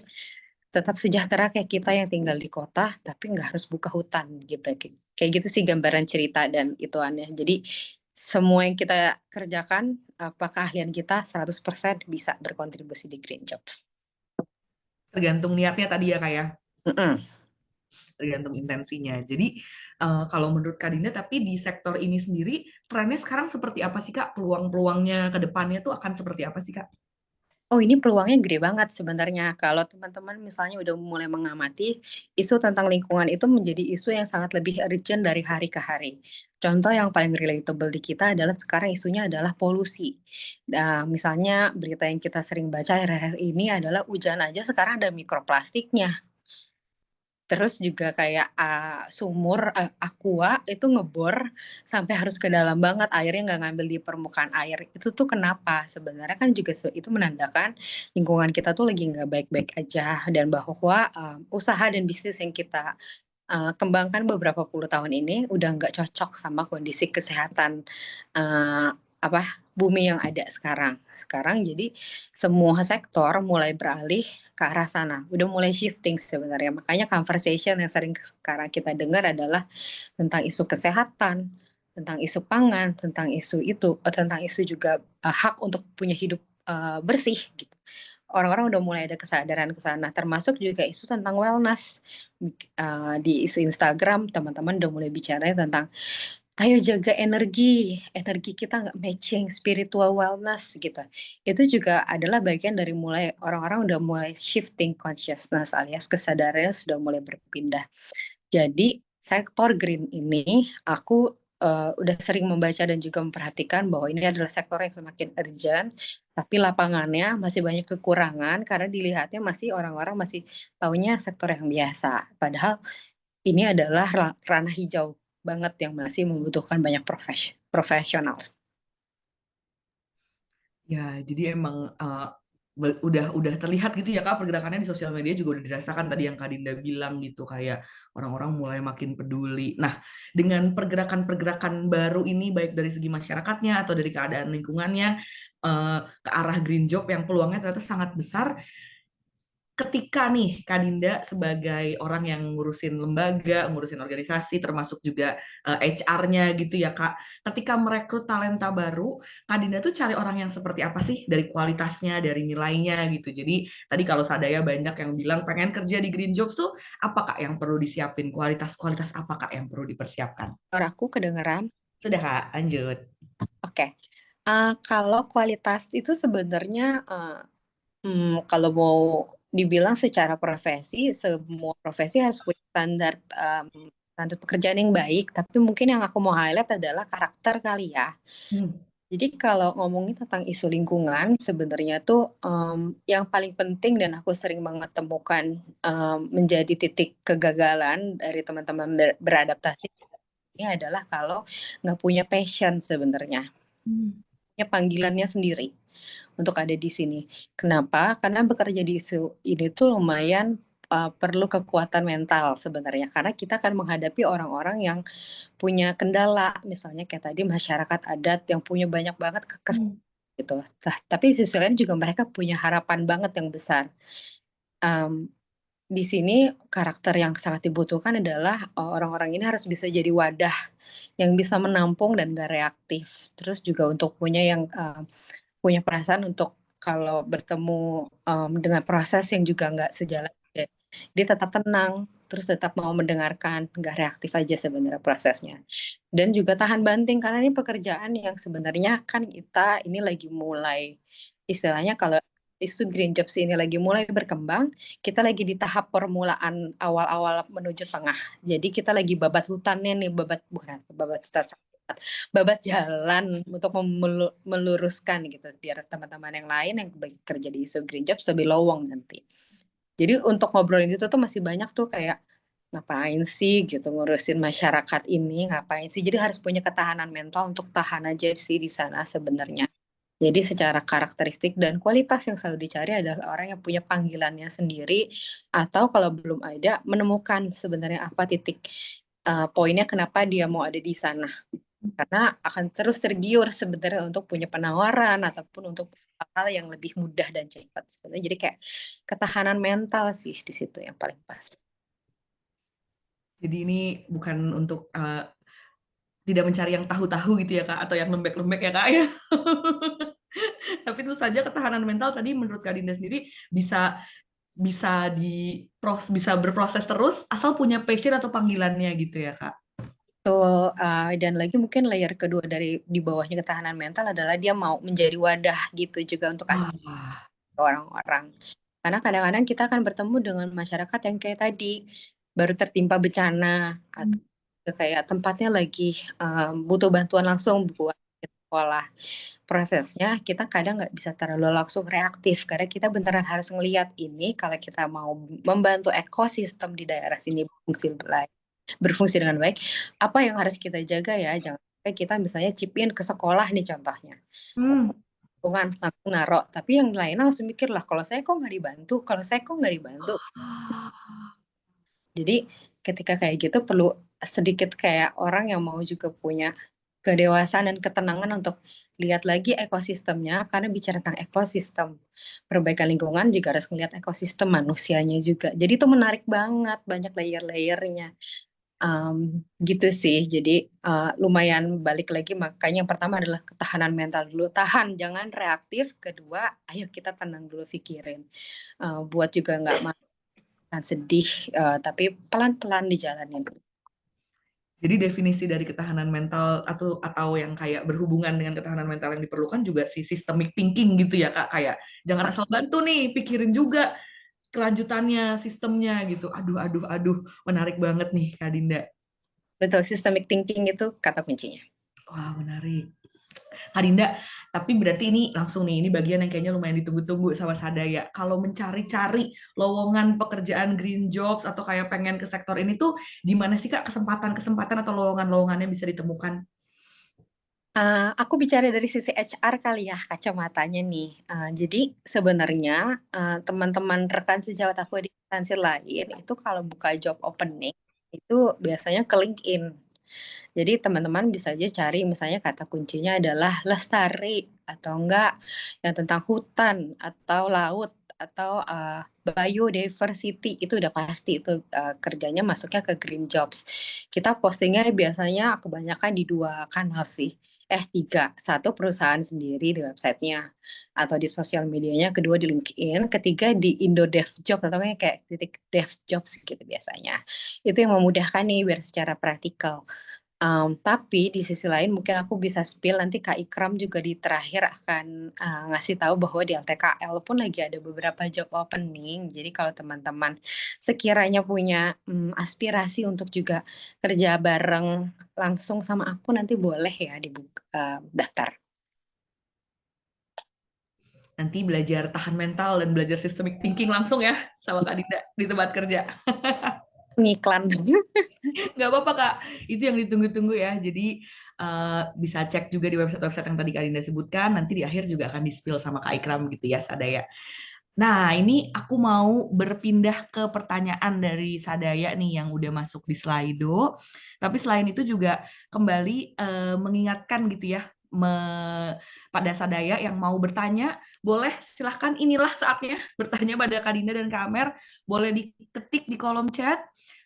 tetap sejahtera kayak kita yang tinggal di kota, tapi nggak harus buka hutan gitu. Kayak gitu sih gambaran cerita dan ituannya. Jadi semua yang kita kerjakan, keahlian kita 100% bisa berkontribusi di green jobs. Tergantung niatnya tadi ya Kak ya. Mm-mm. Tergantung intensinya. Jadi kalau menurut Kak Dinda, tapi di sektor ini sendiri trennya sekarang seperti apa sih Kak? Peluang-peluangnya ke depannya tuh akan seperti apa sih Kak? Oh, ini peluangnya gede banget sebenarnya. Kalau teman-teman misalnya udah mulai mengamati, isu tentang lingkungan itu menjadi isu yang sangat lebih urgent dari hari ke hari. Contoh yang paling relatable di kita adalah sekarang isunya adalah polusi. Nah, misalnya berita yang kita sering baca akhir-akhir ini adalah hujan aja sekarang ada mikroplastiknya. Terus juga kayak sumur aqua itu ngebor sampai harus ke dalam banget, airnya nggak ngambil di permukaan air. Itu tuh kenapa? Sebenarnya kan juga itu menandakan lingkungan kita tuh lagi nggak baik-baik aja, dan bahwa usaha dan bisnis yang kita kembangkan beberapa puluh tahun ini udah nggak cocok sama kondisi kesehatan bumi yang ada sekarang. Sekarang jadi semua sektor mulai beralih ke arah sana, udah mulai shifting sebenarnya. Makanya conversation yang sering sekarang kita dengar adalah tentang isu kesehatan, tentang isu pangan, tentang isu juga hak untuk punya hidup bersih gitu. Orang-orang udah mulai ada kesadaran ke sana, termasuk juga isu tentang wellness. Di isu Instagram, teman-teman udah mulai bicara tentang ayo jaga energi kita nggak matching, spiritual wellness gitu. Itu juga adalah bagian dari mulai orang-orang udah mulai shifting consciousness, alias kesadarannya sudah mulai berpindah. Jadi sektor green ini aku udah sering membaca dan juga memperhatikan bahwa ini adalah sektor yang semakin urgent, tapi lapangannya masih banyak kekurangan karena dilihatnya masih orang-orang masih taunya sektor yang biasa. Padahal ini adalah ranah hijau banget yang masih membutuhkan banyak profesional. Ya, jadi emang udah terlihat gitu ya Kak, pergerakannya di sosial media juga udah dirasakan tadi yang Kak Dinda bilang gitu, kayak orang-orang mulai makin peduli. Nah, dengan pergerakan-pergerakan baru ini baik dari segi masyarakatnya atau dari keadaan lingkungannya ke arah green job yang peluangnya ternyata sangat besar. Ketika nih Kak Dinda sebagai orang yang ngurusin lembaga, ngurusin organisasi, termasuk juga HR-nya gitu ya Kak, ketika merekrut talenta baru, Kak Dinda tuh cari orang yang seperti apa sih dari kualitasnya, dari nilainya gitu. Jadi tadi kalau Sadaya banyak yang bilang pengen kerja di Green Jobs tuh, apa Kak yang perlu disiapin? Kualitas apa Kak yang perlu dipersiapkan? Suara aku kedengeran? Sudah Kak, lanjut. Oke. Kalau kualitas itu sebenarnya kalau mau dibilang secara profesi, semua profesi harus punya standar pekerjaan yang baik, tapi mungkin yang aku mau highlight adalah karakter kali ya. Jadi kalau ngomongin tentang isu lingkungan, sebenarnya tuh yang paling penting dan aku sering banget temukan menjadi titik kegagalan dari teman-teman beradaptasi ini adalah kalau nggak punya passion sebenarnya, punya panggilannya sendiri untuk ada di sini. Kenapa? Karena bekerja di isu ini tuh lumayan perlu kekuatan mental sebenarnya, karena kita akan menghadapi orang-orang yang punya kendala, misalnya kayak tadi masyarakat adat yang punya banyak banget gitu. Tapi di sisi lain juga mereka punya harapan banget yang besar. Di sini karakter yang sangat dibutuhkan adalah orang-orang ini harus bisa jadi wadah yang bisa menampung dan gak reaktif. Terus juga untuk punya perasaan untuk kalau bertemu dengan proses yang juga nggak sejalan, dia tetap tenang, terus tetap mau mendengarkan, nggak reaktif aja sebenarnya prosesnya. Dan juga tahan banting, karena ini pekerjaan yang sebenarnya kan kita ini lagi mulai, istilahnya kalau isu green jobs ini lagi mulai berkembang, kita lagi di tahap permulaan awal-awal menuju tengah. Jadi kita lagi babat hutannya nih, babat jalan untuk meluruskan gitu, biar teman-teman yang lain yang bekerja di isu green jobs lebih lowong nanti. Jadi untuk ngobrolin itu tuh masih banyak tuh kayak ngapain sih gitu ngurusin masyarakat ini, ngapain sih. Jadi harus punya ketahanan mental untuk tahan aja sih di sana sebenarnya. Jadi secara karakteristik dan kualitas yang selalu dicari adalah orang yang punya panggilannya sendiri, atau kalau belum ada, menemukan sebenarnya apa titik poinnya kenapa dia mau ada di sana. Karena akan terus tergiur sebenarnya untuk punya penawaran ataupun untuk hal yang lebih mudah dan cepat sebenarnya. Jadi kayak ketahanan mental sih di situ yang paling pas. Jadi ini bukan untuk tidak mencari yang tahu-tahu gitu ya Kak, atau yang lembek-lembek ya Kak ya. Tapi itu saja ketahanan mental tadi menurut Kak Dinda sendiri bisa berproses terus asal punya passion atau panggilannya gitu ya Kak. Betul, dan lagi mungkin layer kedua dari di bawahnya ketahanan mental adalah dia mau menjadi wadah gitu juga untuk kasih Wah. ke orang-orang. Karena kadang-kadang kita akan bertemu dengan masyarakat yang kayak tadi, baru tertimpa bencana, atau kayak tempatnya lagi butuh bantuan langsung buat sekolah. Prosesnya kita kadang nggak bisa terlalu langsung reaktif, karena kita beneran harus ngelihat ini kalau kita mau membantu ekosistem di daerah sini berfungsi dengan baik, apa yang harus kita jaga ya, jangan sampai kita misalnya chip in ke sekolah nih contohnya, Hmm. lingkungan langsung naruh, tapi yang lainnya langsung mikir lah, kalau saya kok nggak dibantu, kalau saya kok nggak dibantu. Jadi ketika kayak gitu perlu sedikit kayak orang yang mau juga punya kedewasaan dan ketenangan untuk lihat lagi ekosistemnya, karena bicara tentang ekosistem perbaikan lingkungan juga harus melihat ekosistem manusianya juga. Jadi itu menarik banget, banyak layer-layernya. Gitu sih. Jadi lumayan balik lagi, makanya yang pertama adalah ketahanan mental dulu. Tahan, jangan reaktif. Kedua, ayo kita tenang dulu pikirin. Buat juga nggak makan sedih, tapi pelan-pelan dijalanin. Jadi definisi dari ketahanan mental atau yang kayak berhubungan dengan ketahanan mental yang diperlukan juga si systemic thinking gitu ya Kak, kayak jangan asal bantu nih, pikirin juga kelanjutannya, sistemnya gitu. Aduh, menarik banget nih Kak Dinda. Betul, systemic thinking itu kata kuncinya. Wah, menarik. Kak Dinda, tapi berarti ini langsung nih, ini bagian yang kayaknya lumayan ditunggu-tunggu sama Sadaya. Kalau mencari-cari lowongan pekerjaan green jobs atau kayak pengen ke sektor ini tuh, di mana sih Kak kesempatan-kesempatan atau lowongan-lowongannya bisa ditemukan? Aku bicara dari sisi HR kali ya, kacamatanya nih. Jadi sebenarnya teman-teman rekan sejawat aku di instansi lain itu kalau buka job opening itu biasanya ke LinkedIn. Jadi teman-teman bisa aja cari misalnya kata kuncinya adalah lestari atau enggak yang tentang hutan atau laut atau biodiversity, itu udah pasti itu kerjanya masuknya ke green jobs. Kita postingnya biasanya kebanyakan di 2 kanal sih. 3. 1 perusahaan sendiri di websitenya atau di sosial medianya, kedua di LinkedIn, ketiga di Indo Dev Job atau kayak titik Dev Jobs gitu biasanya. Itu yang memudahkan nih biar secara praktikal. Tapi di sisi lain mungkin aku bisa spill nanti Kak Ikram juga di terakhir akan ngasih tahu bahwa di LTKL pun lagi ada beberapa job opening. Jadi kalau teman-teman sekiranya punya aspirasi untuk juga kerja bareng langsung sama aku, nanti boleh ya dibuka daftar. Nanti belajar tahan mental dan belajar systemic thinking langsung ya sama Kak Dinda di tempat kerja. Ngiklan. Nggak apa-apa Kak, itu yang ditunggu-tunggu ya. Jadi bisa cek juga di website-website yang tadi Kak Dinda sebutkan, nanti di akhir juga akan di-spill sama Kak Ikram gitu ya, Sadaya. Nah, ini aku mau berpindah ke pertanyaan dari Sadaya nih yang udah masuk di Slido. Tapi selain itu juga kembali mengingatkan gitu ya, pada Sadaya yang mau bertanya, boleh silahkan, inilah saatnya bertanya pada Kak Dinda dan Kak Amer. Boleh diketik di kolom chat,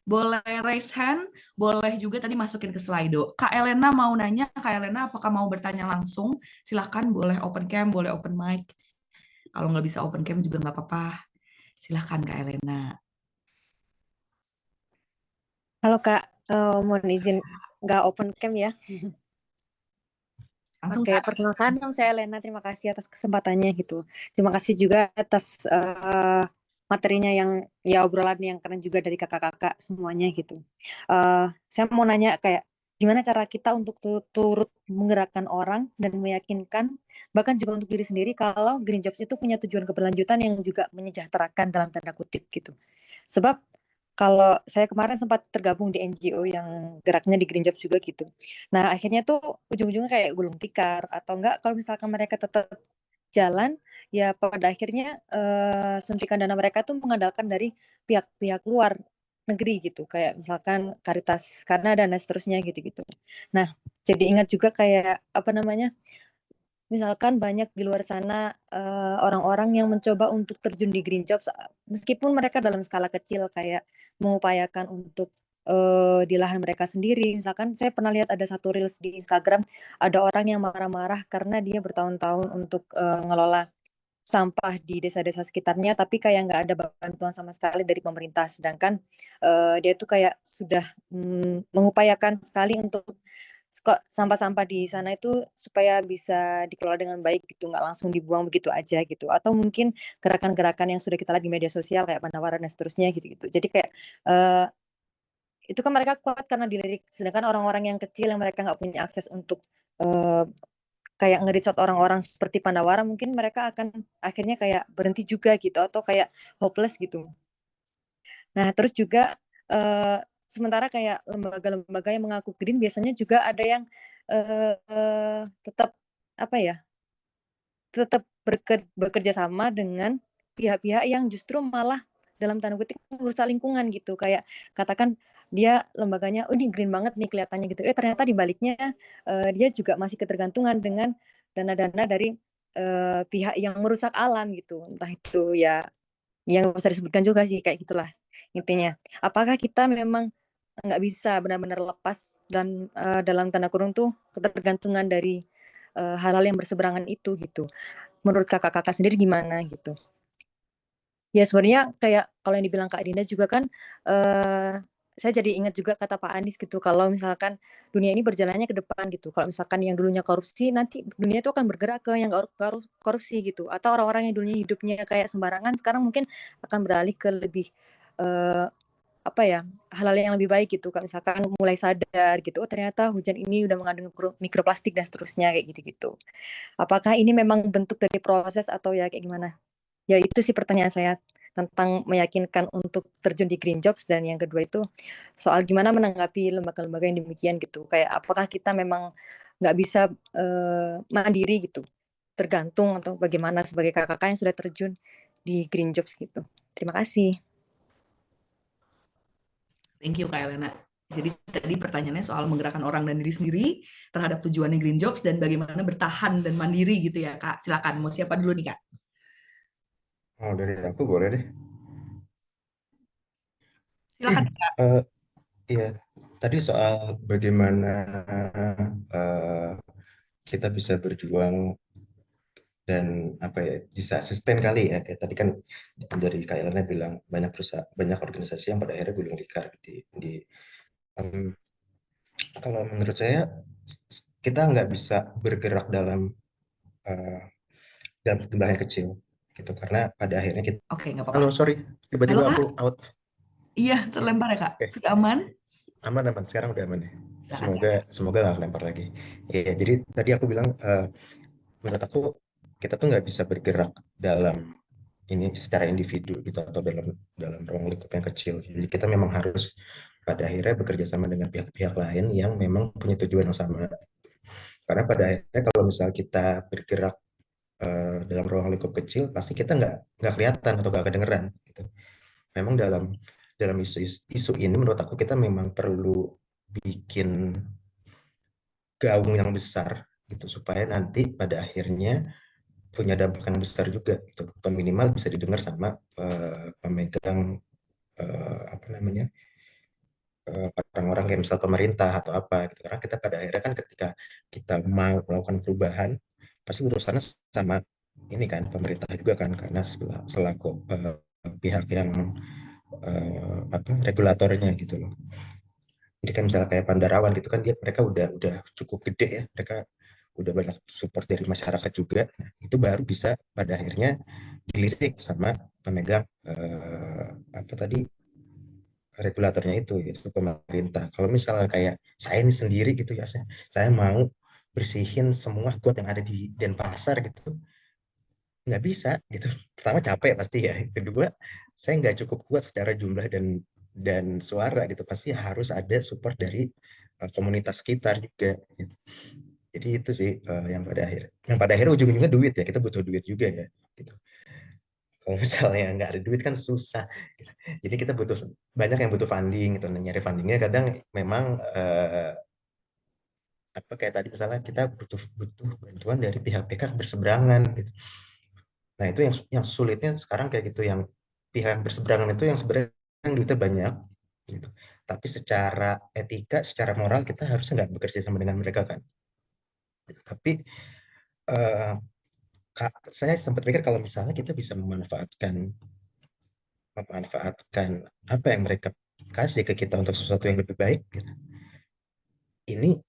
boleh raise hand, boleh juga tadi masukin ke Slido. Kak Elena mau nanya, Kak Elena apakah mau bertanya langsung? Silahkan, boleh open cam, boleh open mic. Kalau nggak bisa open cam juga nggak apa-apa. Silahkan Kak Elena. Halo Kak, mohon izin nggak open cam ya. Langsung Oke, Kak. perkenalkan nama saya Elena. Terima kasih atas kesempatannya gitu. Terima kasih juga atas materinya yang ya obrolan yang keren juga dari kakak-kakak semuanya gitu. Saya mau nanya kayak gimana cara kita untuk turut menggerakkan orang dan meyakinkan bahkan juga untuk diri sendiri kalau Green Jobs itu punya tujuan keberlanjutan yang juga menyejahterakan dalam tanda kutip gitu. Sebab kalau saya kemarin sempat tergabung di NGO yang geraknya di Green Jobs juga gitu. Nah, akhirnya tuh ujung-ujungnya kayak gulung tikar atau enggak kalau misalkan mereka tetap jalan, ya pada akhirnya suntikan dana mereka tuh mengandalkan dari pihak-pihak luar negeri gitu, kayak misalkan Caritas Kanada dan seterusnya gitu-gitu. Nah, jadi ingat juga kayak apa namanya? Misalkan banyak di luar sana orang-orang yang mencoba untuk terjun di green jobs, meskipun mereka dalam skala kecil kayak mengupayakan untuk di lahan mereka sendiri. Misalkan saya pernah lihat ada satu reels di Instagram, ada orang yang marah-marah karena dia bertahun-tahun untuk ngelola sampah di desa-desa sekitarnya, tapi kayak nggak ada bantuan sama sekali dari pemerintah. Sedangkan dia tuh kayak sudah mengupayakan sekali untuk sampah-sampah di sana itu supaya bisa dikelola dengan baik gitu, nggak langsung dibuang begitu aja gitu. Atau mungkin gerakan-gerakan yang sudah kita lihat di media sosial kayak penawaran dan seterusnya gitu-gitu. Jadi kayak itu kan mereka kuat karena dilirik, sedangkan orang-orang yang kecil yang mereka nggak punya akses untuk kayak nge-reach orang-orang seperti Pandawara, mungkin mereka akan akhirnya kayak berhenti juga gitu atau kayak hopeless gitu. Nah, terus juga sementara kayak lembaga-lembaga yang mengaku green biasanya juga ada yang tetap apa ya, tetap bekerja sama dengan pihak-pihak yang justru malah dalam tanda kutip merusak lingkungan gitu. Kayak katakan dia lembaganya, oh ini green banget nih kelihatannya gitu. Ternyata di baliknya dia juga masih ketergantungan dengan dana-dana dari pihak yang merusak alam gitu. Entah itu ya yang bisa disebutkan juga sih kayak gitulah intinya. Apakah kita memang nggak bisa benar-benar lepas dan dalam tanda kurung tuh ketergantungan dari hal-hal yang berseberangan itu gitu. Menurut kakak-kakak sendiri gimana gitu? Ya sebenarnya kayak kalau yang dibilang Kak Dinda juga kan saya jadi ingat juga kata Pak Anies gitu, kalau misalkan dunia ini berjalannya ke depan gitu. Kalau misalkan yang dulunya korupsi, nanti dunia itu akan bergerak ke yang korupsi gitu. Atau orang-orang yang dulunya hidupnya kayak sembarangan, sekarang mungkin akan beralih ke lebih apa ya, hal-hal yang lebih baik gitu. Kayak misalkan mulai sadar gitu, oh ternyata hujan ini udah mengandung mikroplastik dan seterusnya kayak gitu-gitu. Apakah ini memang bentuk dari proses atau ya kayak gimana? Ya itu sih pertanyaan saya tentang meyakinkan untuk terjun di green jobs, dan yang kedua itu soal gimana menanggapi lembaga-lembaga yang demikian gitu. Kayak apakah kita memang nggak bisa mandiri gitu, tergantung atau bagaimana sebagai kakak-kakak yang sudah terjun di green jobs gitu. Terima kasih. Thank you Kak Elena. Jadi tadi pertanyaannya soal menggerakkan orang dan diri sendiri terhadap tujuannya green jobs dan bagaimana bertahan dan mandiri gitu ya Kak. Silakan, mau siapa dulu nih Kak? Oh, dari aku boleh deh. Silakan Kak. Iya, tadi soal bagaimana kita bisa berjuang dan apa ya, bisa sustain kali ya. Kayak tadi kan dari Kak Elena bilang banyak perusahaan, banyak organisasi yang pada akhirnya gulung tikar kalau menurut saya kita nggak bisa bergerak dalam jumlah yang kecil gitu, karena pada akhirnya kita Oke, nggak apa-apa. halo sorry tiba-tiba Halo, Kak? aku out. Iya, terlempar ya Kak. Sudah aman? Aman sekarang udah aman ya. Silakan. Semoga nggak lempar lagi. Ya, jadi tadi aku bilang menurut aku kita tuh nggak bisa bergerak dalam ini secara individu gitu atau dalam ruang lingkup yang kecil. Jadi kita memang harus pada akhirnya bekerja sama dengan pihak-pihak lain yang memang punya tujuan yang sama. Karena pada akhirnya kalau misal kita bergerak dalam ruang lingkup kecil, pasti kita nggak kelihatan atau nggak kedengeran. Gitu. Memang dalam isu ini menurut aku kita memang perlu bikin gaung yang besar gitu supaya nanti pada akhirnya punya dampak yang besar juga gitu. Atau minimal bisa didengar sama pemegang apa namanya orang-orang kayak misal pemerintah atau apa gitu. Karena kita pada akhirnya kan ketika kita mau melakukan perubahan pasti urusannya sama ini kan pemerintah juga kan, karena selaku pihak yang apa regulatornya gitu loh. Jadi kan misalnya kayak Pandarawan gitu kan mereka udah cukup gede ya, mereka udah banyak support dari masyarakat juga. Nah, itu baru bisa pada akhirnya dilirik sama pemegang apa tadi regulatornya itu yaitu pemerintah. Kalau misalnya kayak saya ini sendiri gitu ya, saya mau bersihin semua got yang ada di Denpasar gitu, nggak bisa gitu. Pertama capek pasti ya, kedua saya nggak cukup kuat secara jumlah dan suara gitu, pasti harus ada support dari komunitas sekitar juga gitu. Jadi itu sih yang pada akhirnya ujung-ujungnya duit ya, kita butuh duit juga ya gitu. Kalau misalnya nggak ada duit kan susah gitu. Jadi kita butuh banyak yang butuh funding gitu. Nah, nyari fundingnya kadang memang apa kayak tadi misalnya kita butuh bantuan dari pihak-pihak berseberangan gitu. Nah, itu yang sulitnya sekarang kayak gitu, yang pihak berseberangan itu yang sebenarnya duitnya banyak gitu. Tapi secara etika, secara moral kita harusnya nggak bekerja sama dengan mereka kan. Gitu. Tapi saya sempat mikir kalau misalnya kita bisa memanfaatkan apa yang mereka kasih ke kita untuk sesuatu yang lebih baik gitu. Ini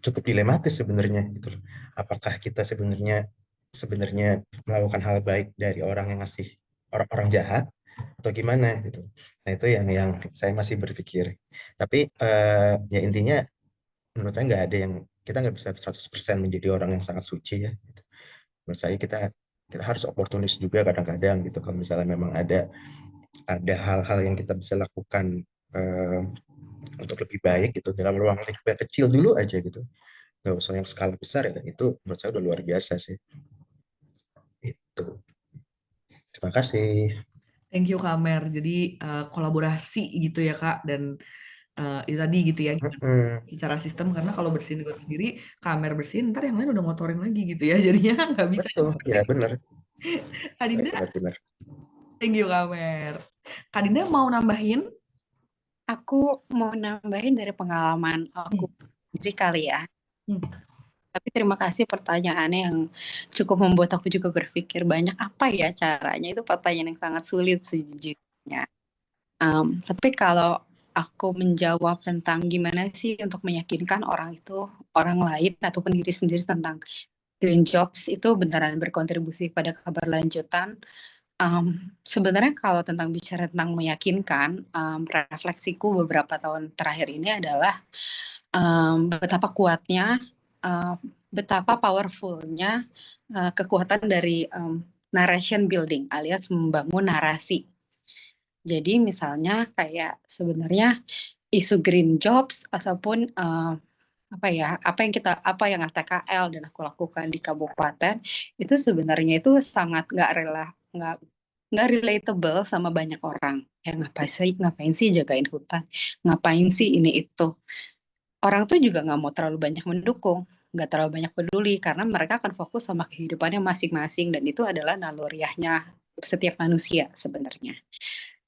cukup dilematis sebenarnya gitu loh. Apakah kita sebenarnya melakukan hal baik dari orang yang ngasih orang jahat atau gimana gitu. Nah, itu yang saya masih berpikir. Tapi ya intinya menurut saya nggak ada yang kita nggak bisa 100% menjadi orang yang sangat suci ya. Gitu. Menurut saya kita harus oportunis juga kadang-kadang gitu. Kalau misalnya memang ada hal-hal yang kita bisa lakukan untuk lebih baik gitu dalam ruang lingkup yang kecil dulu aja gitu, nggak usah yang skala besar ya, itu menurut saya udah luar biasa sih. Itu. Terima kasih. Thank you Kak Amer. Jadi kolaborasi gitu ya Kak, dan itu tadi gitu ya gimana secara sistem, karena kalau bersihin got sendiri, Kak Amer bersihin, ntar yang lain udah ngotorin lagi gitu ya, jadinya nggak bisa. Betul, ya benar. Kak Dinda, Benar. thank you Kak Amer. Kak Dinda mau nambahin? Aku mau nambahin dari pengalaman aku sendiri kali ya. Tapi terima kasih pertanyaannya yang cukup membuat aku juga berpikir banyak apa ya caranya. Itu pertanyaan yang sangat sulit sejujurnya. Tapi kalau aku menjawab tentang gimana sih untuk meyakinkan orang lain ataupun diri sendiri tentang green jobs itu beneran berkontribusi pada keberlanjutan. Sebenarnya kalau bicara tentang meyakinkan, refleksiku beberapa tahun terakhir ini adalah betapa kuatnya, betapa powerfulnya kekuatan dari narration building alias membangun narasi. Jadi misalnya kayak sebenarnya isu green jobs ataupun apa yang ATKL dan aku lakukan di kabupaten itu sebenarnya itu sangat nggak relatable sama banyak orang. Ya ngapain sih jagain hutan, ngapain sih ini itu. Orang tuh juga nggak mau terlalu banyak mendukung, nggak terlalu banyak peduli karena mereka akan fokus sama kehidupannya masing-masing dan itu adalah naluriahnya setiap manusia sebenarnya.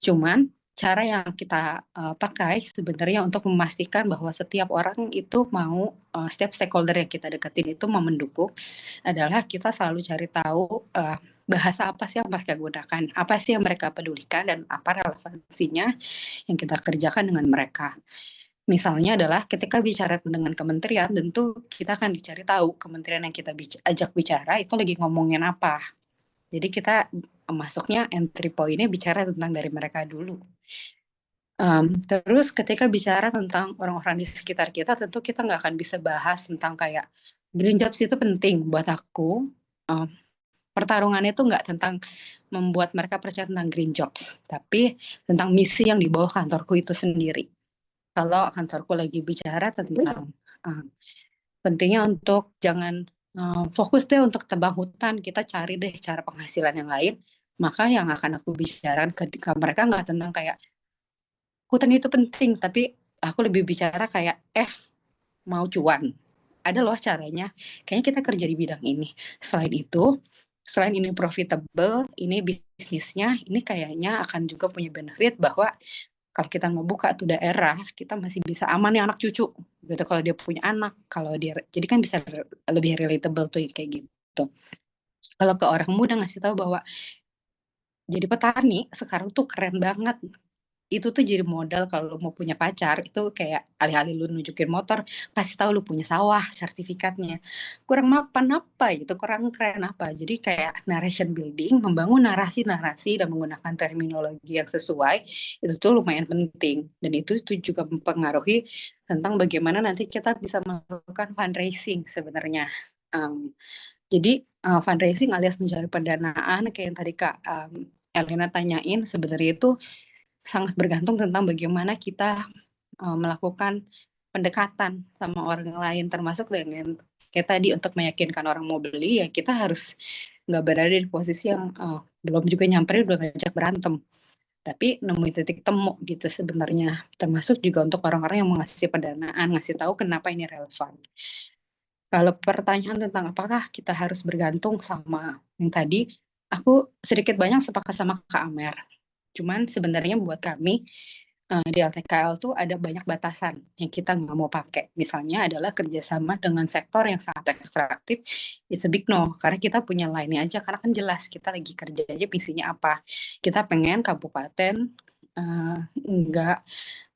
Cuman cara yang kita pakai sebenarnya untuk memastikan bahwa setiap orang itu mau, setiap stakeholder yang kita deketin itu mau mendukung adalah kita selalu cari tahu bahasa apa sih yang mereka gunakan, apa sih yang mereka pedulikan dan apa relevansinya yang kita kerjakan dengan mereka. Misalnya adalah ketika bicara dengan kementerian, tentu kita akan dicari tahu kementerian yang kita ajak bicara itu lagi ngomongin apa. Jadi kita masuknya entry point-nya bicara tentang dari mereka dulu. Terus ketika bicara tentang orang-orang di sekitar kita, tentu kita nggak akan bisa bahas tentang kayak green jobs itu penting buat aku. Pertarungannya itu nggak tentang membuat mereka percaya tentang green jobs, tapi tentang misi yang dibawa kantorku itu sendiri. Kalau kantorku lagi bicara tentang pentingnya untuk jangan fokus deh untuk tebang hutan, kita cari deh cara penghasilan yang lain, maka yang akan aku bicarakan ke mereka nggak tentang kayak hutan itu penting, tapi aku lebih bicara kayak mau cuan, ada loh caranya, kayaknya kita kerja di bidang ini. Selain ini profitable, ini bisnisnya, ini kayaknya akan juga punya benefit bahwa kalau kita ngebuka tuh daerah, kita masih bisa aman ya anak cucu gitu kalau dia punya anak, jadi kan bisa lebih relatable tuh kayak gitu. Kalau ke orang muda ngasih tahu bahwa jadi petani sekarang tuh keren banget. Itu tuh jadi modal kalau mau punya pacar, itu kayak alih-alih lu nunjukin motor, kasih tahu lu punya sawah, sertifikatnya. Kurang mapan apa gitu, kurang keren apa. Jadi kayak narration building, membangun narasi-narasi dan menggunakan terminologi yang sesuai, itu tuh lumayan penting. Dan itu juga mempengaruhi tentang bagaimana nanti kita bisa melakukan fundraising sebenarnya. Jadi fundraising alias mencari pendanaan, kayak yang tadi Kak Elena tanyain, sebenarnya itu sangat bergantung tentang bagaimana kita melakukan pendekatan sama orang lain, termasuk dengan kayak tadi untuk meyakinkan orang mau beli, ya kita harus nggak berada di posisi yang belum juga nyamperin udah ngajak berantem, tapi nemuin titik temu gitu sebenarnya, termasuk juga untuk orang-orang yang mau ngasih pendanaan, ngasih tahu kenapa ini relevan. Kalau pertanyaan tentang apakah kita harus bergantung sama yang tadi, aku sedikit banyak sepakat sama Kak Amer. Cuman sebenarnya buat kami di LTKL tuh ada banyak batasan yang kita nggak mau pakai. Misalnya adalah kerjasama dengan sektor yang sangat ekstraktif, it's a big no. Karena kita punya line-nya aja, karena kan jelas kita lagi kerja aja visinya apa. Kita pengen kabupaten nggak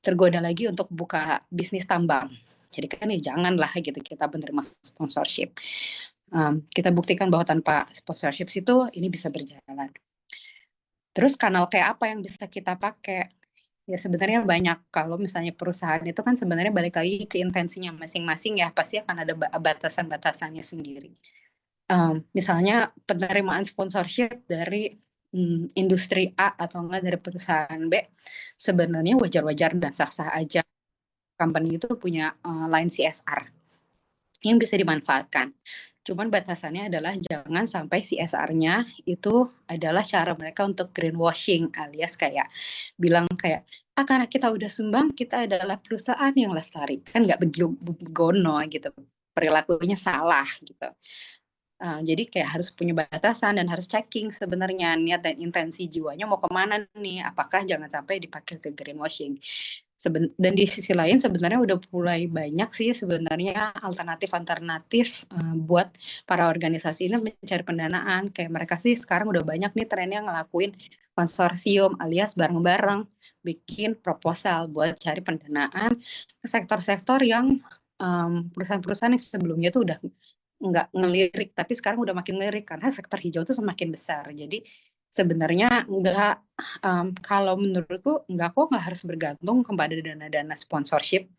tergoda lagi untuk buka bisnis tambang. Jadi kan ya janganlah gitu kita menerima sponsorship. Kita buktikan bahwa tanpa sponsorship itu ini bisa berjalan. Terus kanal kayak apa yang bisa kita pakai? Ya sebenarnya banyak. Kalau misalnya perusahaan itu kan sebenarnya balik lagi ke intensinya masing-masing ya, pasti akan ada batasan-batasannya sendiri. Misalnya penerimaan sponsorship dari industri A atau enggak dari perusahaan B, sebenarnya wajar-wajar dan sah-sah aja. Company itu punya line CSR yang bisa dimanfaatkan. Cuman batasannya adalah jangan sampai CSR-nya itu adalah cara mereka untuk greenwashing, alias kayak bilang kayak, karena kita udah sumbang, kita adalah perusahaan yang lestari. Kan nggak begono gitu. Perilakunya salah gitu. Jadi kayak harus punya batasan dan harus checking sebenarnya niat dan intensi jiwanya mau kemana nih. Apakah jangan sampai dipakai ke greenwashing. Dan di sisi lain sebenarnya udah mulai banyak sih sebenarnya alternatif buat para organisasi ini mencari pendanaan. Kayak mereka sih sekarang udah banyak nih trennya ngelakuin konsorsium alias bareng-bareng bikin proposal buat cari pendanaan ke sektor-sektor yang perusahaan-perusahaan yang sebelumnya tuh udah nggak ngelirik, tapi sekarang udah makin lirik karena sektor hijau itu semakin besar. Jadi sebenarnya nggak, kalau menurutku nggak harus bergantung kepada dana-dana sponsorship.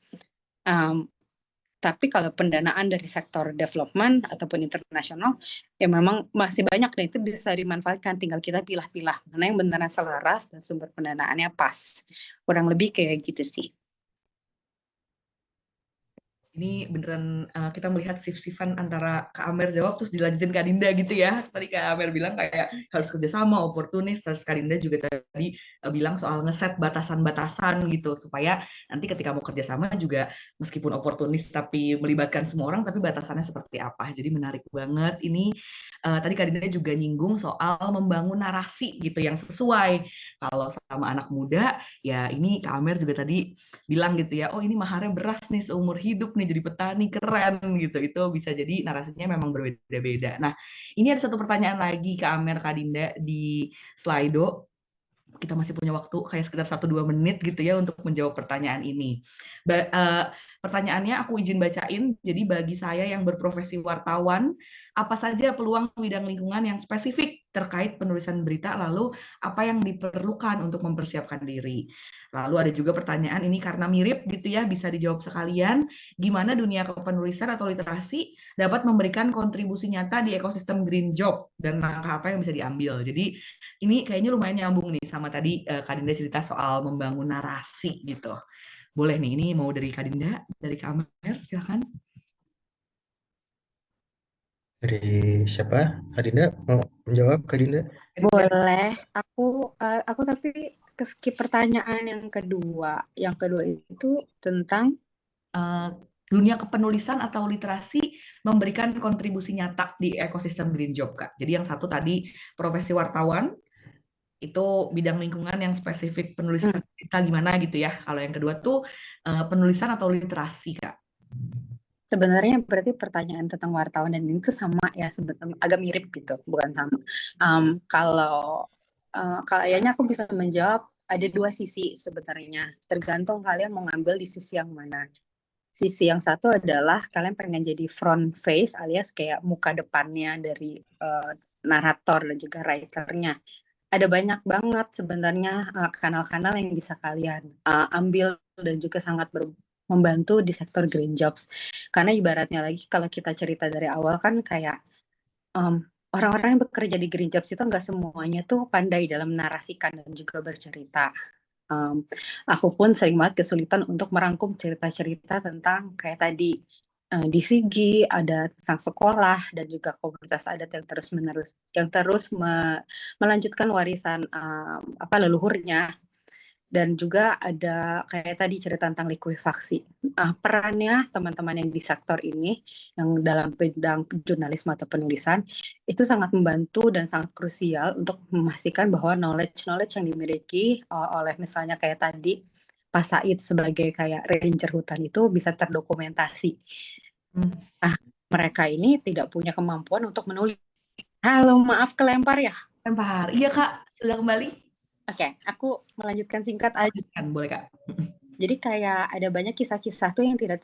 Tapi kalau pendanaan dari sektor development ataupun internasional, ya memang masih banyak dan itu bisa dimanfaatkan. Tinggal kita pilah-pilah mana yang beneran selaras dan sumber pendanaannya pas. Kurang lebih kayak gitu sih. Ini beneran kita melihat sif-sifan antara Kak Amer jawab terus dilanjutin Kak Dinda gitu ya. Tadi Kak Amer bilang kayak harus kerjasama, oportunis, terus Kak Dinda juga tadi bilang soal ngeset batasan-batasan gitu supaya nanti ketika mau kerjasama juga meskipun oportunis tapi melibatkan semua orang tapi batasannya seperti apa. Jadi menarik banget. Ini tadi Kak Dinda juga nyinggung soal membangun narasi gitu yang sesuai. Kalau sama anak muda ya ini Kak Amer juga tadi bilang gitu ya, oh ini maharnya beras nih seumur hidup nih jadi petani keren gitu. Itu bisa jadi narasinya memang berbeda-beda. Nah, ini ada satu pertanyaan lagi Kak Amer, Kak Dinda di Slido. Kita masih punya waktu kayak sekitar 1-2 menit gitu ya untuk menjawab pertanyaan ini. Pertanyaannya aku izin bacain. Jadi bagi saya yang berprofesi wartawan, apa saja peluang bidang lingkungan yang spesifik terkait penulisan berita, lalu apa yang diperlukan untuk mempersiapkan diri. Lalu ada juga pertanyaan ini karena mirip gitu ya, bisa dijawab sekalian. Gimana dunia kepenulisan atau literasi dapat memberikan kontribusi nyata di ekosistem green job dan langkah apa yang bisa diambil. Jadi ini kayaknya lumayan nyambung nih sama tadi Kak Dinda cerita soal membangun narasi gitu. Boleh nih, ini mau dari Kak Dinda, dari Kak Amer, silakan. Dari siapa? Kak Dinda mau menjawab, Kak Dinda? Boleh. Aku tapi skip pertanyaan yang kedua. Yang kedua itu tentang dunia kepenulisan atau literasi memberikan kontribusi nyata di ekosistem green job, Kak. Jadi yang satu tadi profesi wartawan, itu bidang lingkungan yang spesifik penulisan kita gimana gitu ya. Kalau yang kedua tuh penulisan atau literasi, Kak. Sebenarnya berarti pertanyaan tentang wartawan dan ini tuh sama ya, sebetulnya agak mirip gitu, bukan sama. Kalau kayaknya aku bisa menjawab ada dua sisi sebenarnya, tergantung kalian mau ngambil di sisi yang mana. Sisi yang satu adalah kalian pengen jadi front face alias kayak muka depannya dari narator dan juga writernya. Ada banyak banget sebenarnya kanal-kanal yang bisa kalian ambil dan juga sangat membantu di sektor green jobs. Karena ibaratnya lagi kalau kita cerita dari awal kan kayak orang-orang yang bekerja di green jobs itu nggak semuanya tuh pandai dalam menarasikan dan juga bercerita. Aku pun sering banget kesulitan untuk merangkum cerita-cerita tentang kayak tadi di Sigi ada tentang sekolah dan juga komunitas adat yang terus melanjutkan warisan leluhurnya, dan juga ada kayak tadi cerita tentang likuifaksi. Perannya teman-teman yang di sektor ini yang dalam bidang jurnalisme atau penulisan itu sangat membantu dan sangat krusial untuk memastikan bahwa knowledge yang dimiliki oleh misalnya kayak tadi Mas Said sebagai kayak ranger hutan itu bisa terdokumentasi. Nah, mereka ini tidak punya kemampuan untuk menulis. Halo, maaf kelempar ya. Lempar. Iya Kak, sudah kembali. Oke, aku melanjutkan singkat aja. Lanjutkan, boleh Kak. Jadi kayak ada banyak kisah-kisah tuh yang tidak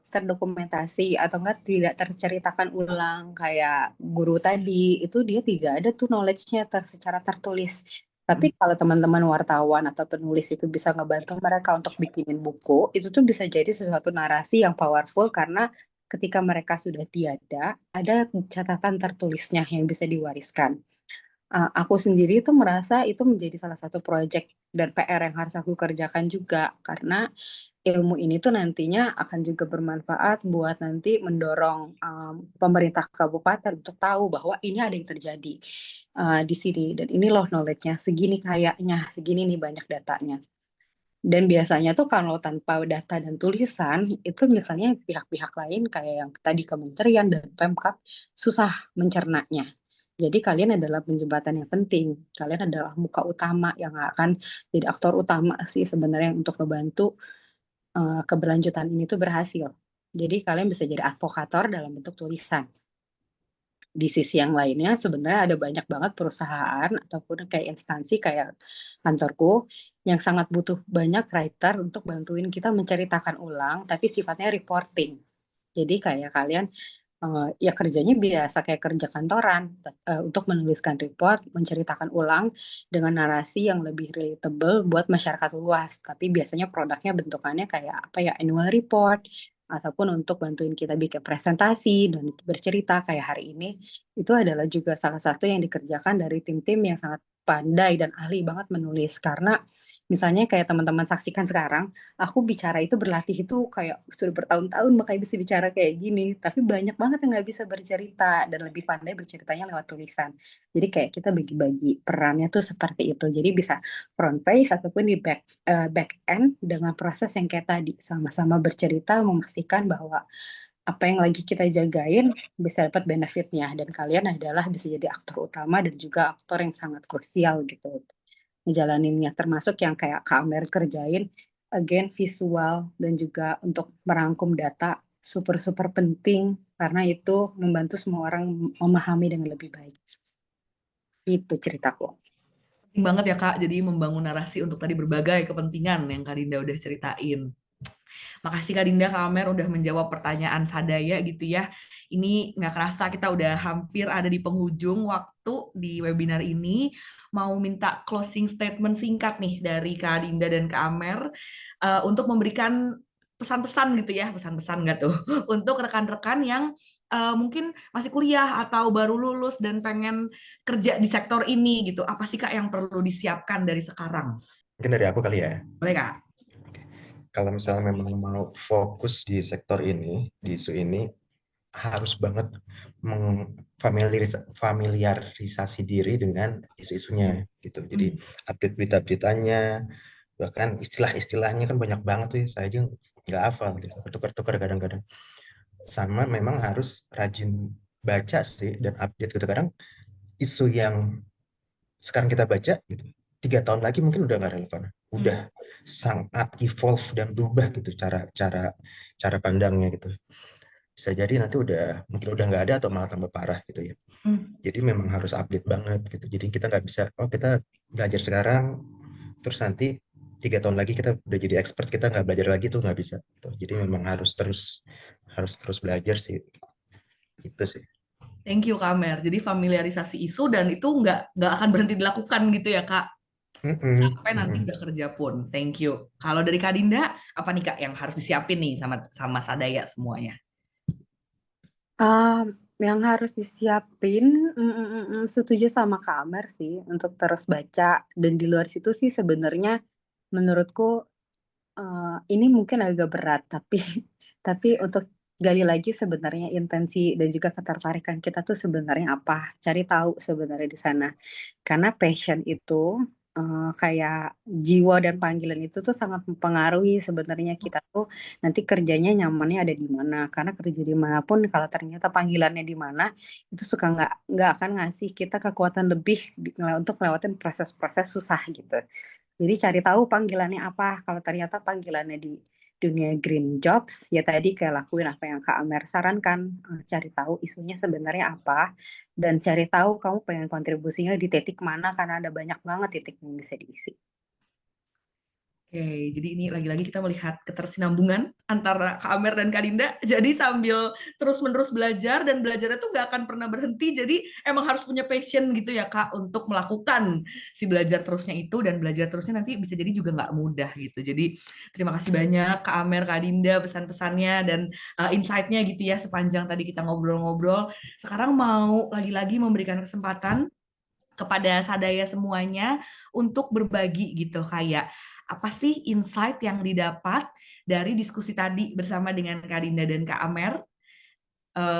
terdokumentasi atau enggak tidak terceritakan ulang. Kayak guru tadi itu dia tidak ada tuh knowledge-nya secara tertulis. Tapi kalau teman-teman wartawan atau penulis itu bisa ngebantu mereka untuk bikinin buku, itu tuh bisa jadi sesuatu narasi yang powerful karena ketika mereka sudah tiada, ada catatan tertulisnya yang bisa diwariskan. Aku sendiri tuh merasa itu menjadi salah satu proyek dan PR yang harus aku kerjakan juga karena ilmu ini tuh nantinya akan juga bermanfaat buat nanti mendorong pemerintah kabupaten untuk tahu bahwa ini ada yang terjadi di sini dan ini loh knowledge-nya segini kayaknya segini nih banyak datanya. Dan biasanya tuh kalau tanpa data dan tulisan itu misalnya pihak-pihak lain kayak yang tadi kementerian dan Pemkab susah mencernanya. Jadi kalian adalah penjembatan yang penting. Kalian adalah muka utama yang akan jadi aktor utama sih sebenarnya untuk membantu keberlanjutan ini tuh berhasil. Jadi kalian bisa jadi advokator dalam bentuk tulisan. Di sisi yang lainnya sebenarnya ada banyak banget perusahaan ataupun kayak instansi kayak kantorku yang sangat butuh banyak writer untuk bantuin kita menceritakan ulang tapi sifatnya reporting. Jadi kayak kalian ya kerjanya biasa kayak kerja kantoran untuk menuliskan report, menceritakan ulang dengan narasi yang lebih relatable buat masyarakat luas. Tapi biasanya produknya bentukannya kayak apa ya annual report ataupun untuk bantuin kita bikin presentasi dan bercerita kayak hari ini itu adalah juga salah satu yang dikerjakan dari tim-tim yang sangat pandai dan ahli banget menulis karena misalnya kayak teman-teman saksikan sekarang aku bicara itu berlatih itu kayak sudah bertahun-tahun makanya bisa bicara kayak gini tapi banyak banget yang nggak bisa bercerita dan lebih pandai berceritanya lewat tulisan jadi kayak kita bagi-bagi perannya tuh seperti itu jadi bisa front face ataupun di back end dengan proses yang kayak tadi sama-sama bercerita memastikan bahwa apa yang lagi kita jagain bisa dapat benefitnya dan kalian adalah bisa jadi aktor utama dan juga aktor yang sangat krusial gitu ngejalaninnya termasuk yang kayak Kak Amer kerjain again visual dan juga untuk merangkum data super penting karena itu membantu semua orang memahami dengan lebih baik itu ceritaku. Penting banget ya Kak, jadi membangun narasi untuk tadi berbagai kepentingan yang Kak Dinda udah ceritain. Makasih Kak Dinda, Kak Amer udah menjawab pertanyaan Sadaya gitu ya. Ini nggak kerasa kita udah hampir ada di penghujung waktu di webinar ini. Mau minta closing statement singkat nih dari Kak Dinda dan Kak Amer untuk memberikan pesan-pesan gitu ya, pesan-pesan nggak tuh, untuk rekan-rekan yang mungkin masih kuliah atau baru lulus dan pengen kerja di sektor ini gitu. Apa sih Kak yang perlu disiapkan dari sekarang? Mungkin dari aku kali ya. Boleh Kak? Kalau misalnya memang mau fokus di sektor ini, di isu ini, harus banget familiarisasi diri dengan isu-isunya gitu. Jadi update berita-beritanya, bahkan istilah-istilahnya kan banyak banget tuh, saya aja nggak hafal gitu, tukar-tukar kadang-kadang. Sama memang harus rajin baca sih dan update gitu. Kadang isu yang sekarang kita baca gitu, 3 tahun lagi mungkin udah nggak relevan, udah sangat evolve dan berubah gitu cara pandangnya gitu. Bisa jadi nanti mungkin udah nggak ada atau malah tambah parah gitu ya. Jadi memang harus update banget gitu. Jadi kita nggak bisa, kita belajar sekarang, terus nanti 3 tahun lagi kita udah jadi expert, kita nggak belajar lagi tuh nggak bisa. Gitu. Jadi memang harus terus belajar sih. Itu sih. Thank you Kak Mer. Jadi familiarisasi isu dan itu nggak akan berhenti dilakukan gitu ya Kak. Sampai nanti udah kerja pun. Thank you. Kalau dari Kak Dinda, apa nih Kak yang harus disiapin nih sama Sadaya semuanya? Yang harus disiapin, setuju sama Kak Amer sih untuk terus baca dan di luar situ sih sebenarnya menurutku ini mungkin agak berat tapi untuk gali lagi sebenarnya intensi dan juga ketertarikan kita tuh sebenarnya apa, cari tahu sebenarnya di sana. Karena passion itu kayak jiwa dan panggilan itu tuh sangat mempengaruhi sebenarnya kita tuh nanti kerjanya nyamannya ada di mana. Karena kerja di manapun kalau ternyata panggilannya di mana itu suka nggak akan ngasih kita kekuatan lebih untuk ngelewatin proses-proses susah gitu. Jadi cari tahu panggilannya apa. Kalau ternyata panggilannya di dunia green jobs, ya tadi kayak lakuin apa yang Kak Amer sarankan. Cari tahu isunya sebenarnya apa, dan cari tahu kamu pengen kontribusinya di titik mana, karena ada banyak banget titik yang bisa diisi. Oke, jadi ini lagi-lagi kita melihat ketersinambungan antara Kak Amer dan Kak Dinda. Jadi sambil terus-menerus belajar, dan belajarnya tuh nggak akan pernah berhenti. Jadi emang harus punya passion gitu ya Kak, untuk melakukan si belajar terusnya itu, dan belajar terusnya nanti bisa jadi juga nggak mudah gitu. Jadi terima kasih banyak Kak Amer, Kak Dinda, pesan-pesannya dan insight-nya gitu ya sepanjang tadi kita ngobrol-ngobrol. Sekarang mau lagi-lagi memberikan kesempatan kepada sadaya semuanya untuk berbagi gitu, kayak apa sih insight yang didapat dari diskusi tadi bersama dengan Kak Dinda dan Kak Amer.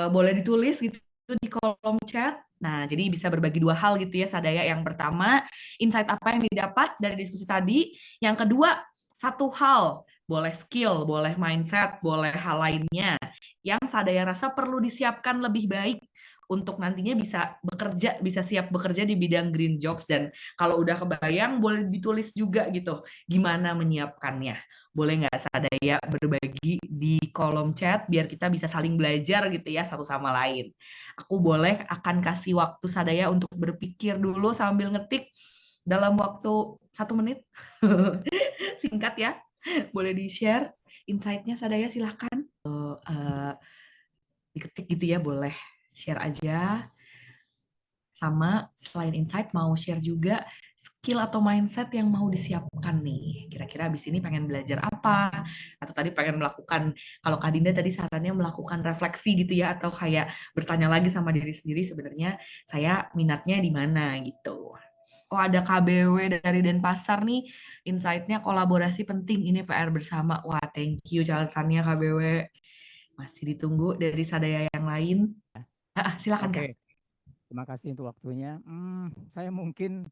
Boleh ditulis gitu di kolom chat. Nah, jadi bisa berbagi dua hal gitu ya sadaya. Yang pertama, insight apa yang didapat dari diskusi tadi. Yang kedua, satu hal, boleh skill, boleh mindset, boleh hal lainnya yang sadaya rasa perlu disiapkan lebih baik untuk nantinya bisa bekerja, bisa siap bekerja di bidang green jobs. Dan kalau udah kebayang, boleh ditulis juga gitu, gimana menyiapkannya. Boleh nggak sadaya berbagi di kolom chat, biar kita bisa saling belajar gitu ya satu sama lain. Aku boleh akan kasih waktu sadaya untuk berpikir dulu sambil ngetik dalam waktu 1 menit. Singkat ya, boleh di-share insight-nya sadaya, silahkan. Diketik gitu ya, boleh share aja. Sama selain insight, mau share juga skill atau mindset yang mau disiapkan nih. Kira-kira abis ini pengen belajar apa? Atau tadi pengen melakukan, kalau Kak Dinda tadi sarannya melakukan refleksi gitu ya, atau kayak bertanya lagi sama diri sendiri, sebenarnya saya minatnya di mana gitu. Oh, ada KBW dari Denpasar nih, insight-nya kolaborasi penting, ini PR bersama. Wah, thank you catatannya KBW. Masih ditunggu dari sadaya yang lain. Silakan Kak. Oke, terima kasih untuk waktunya. Saya mungkin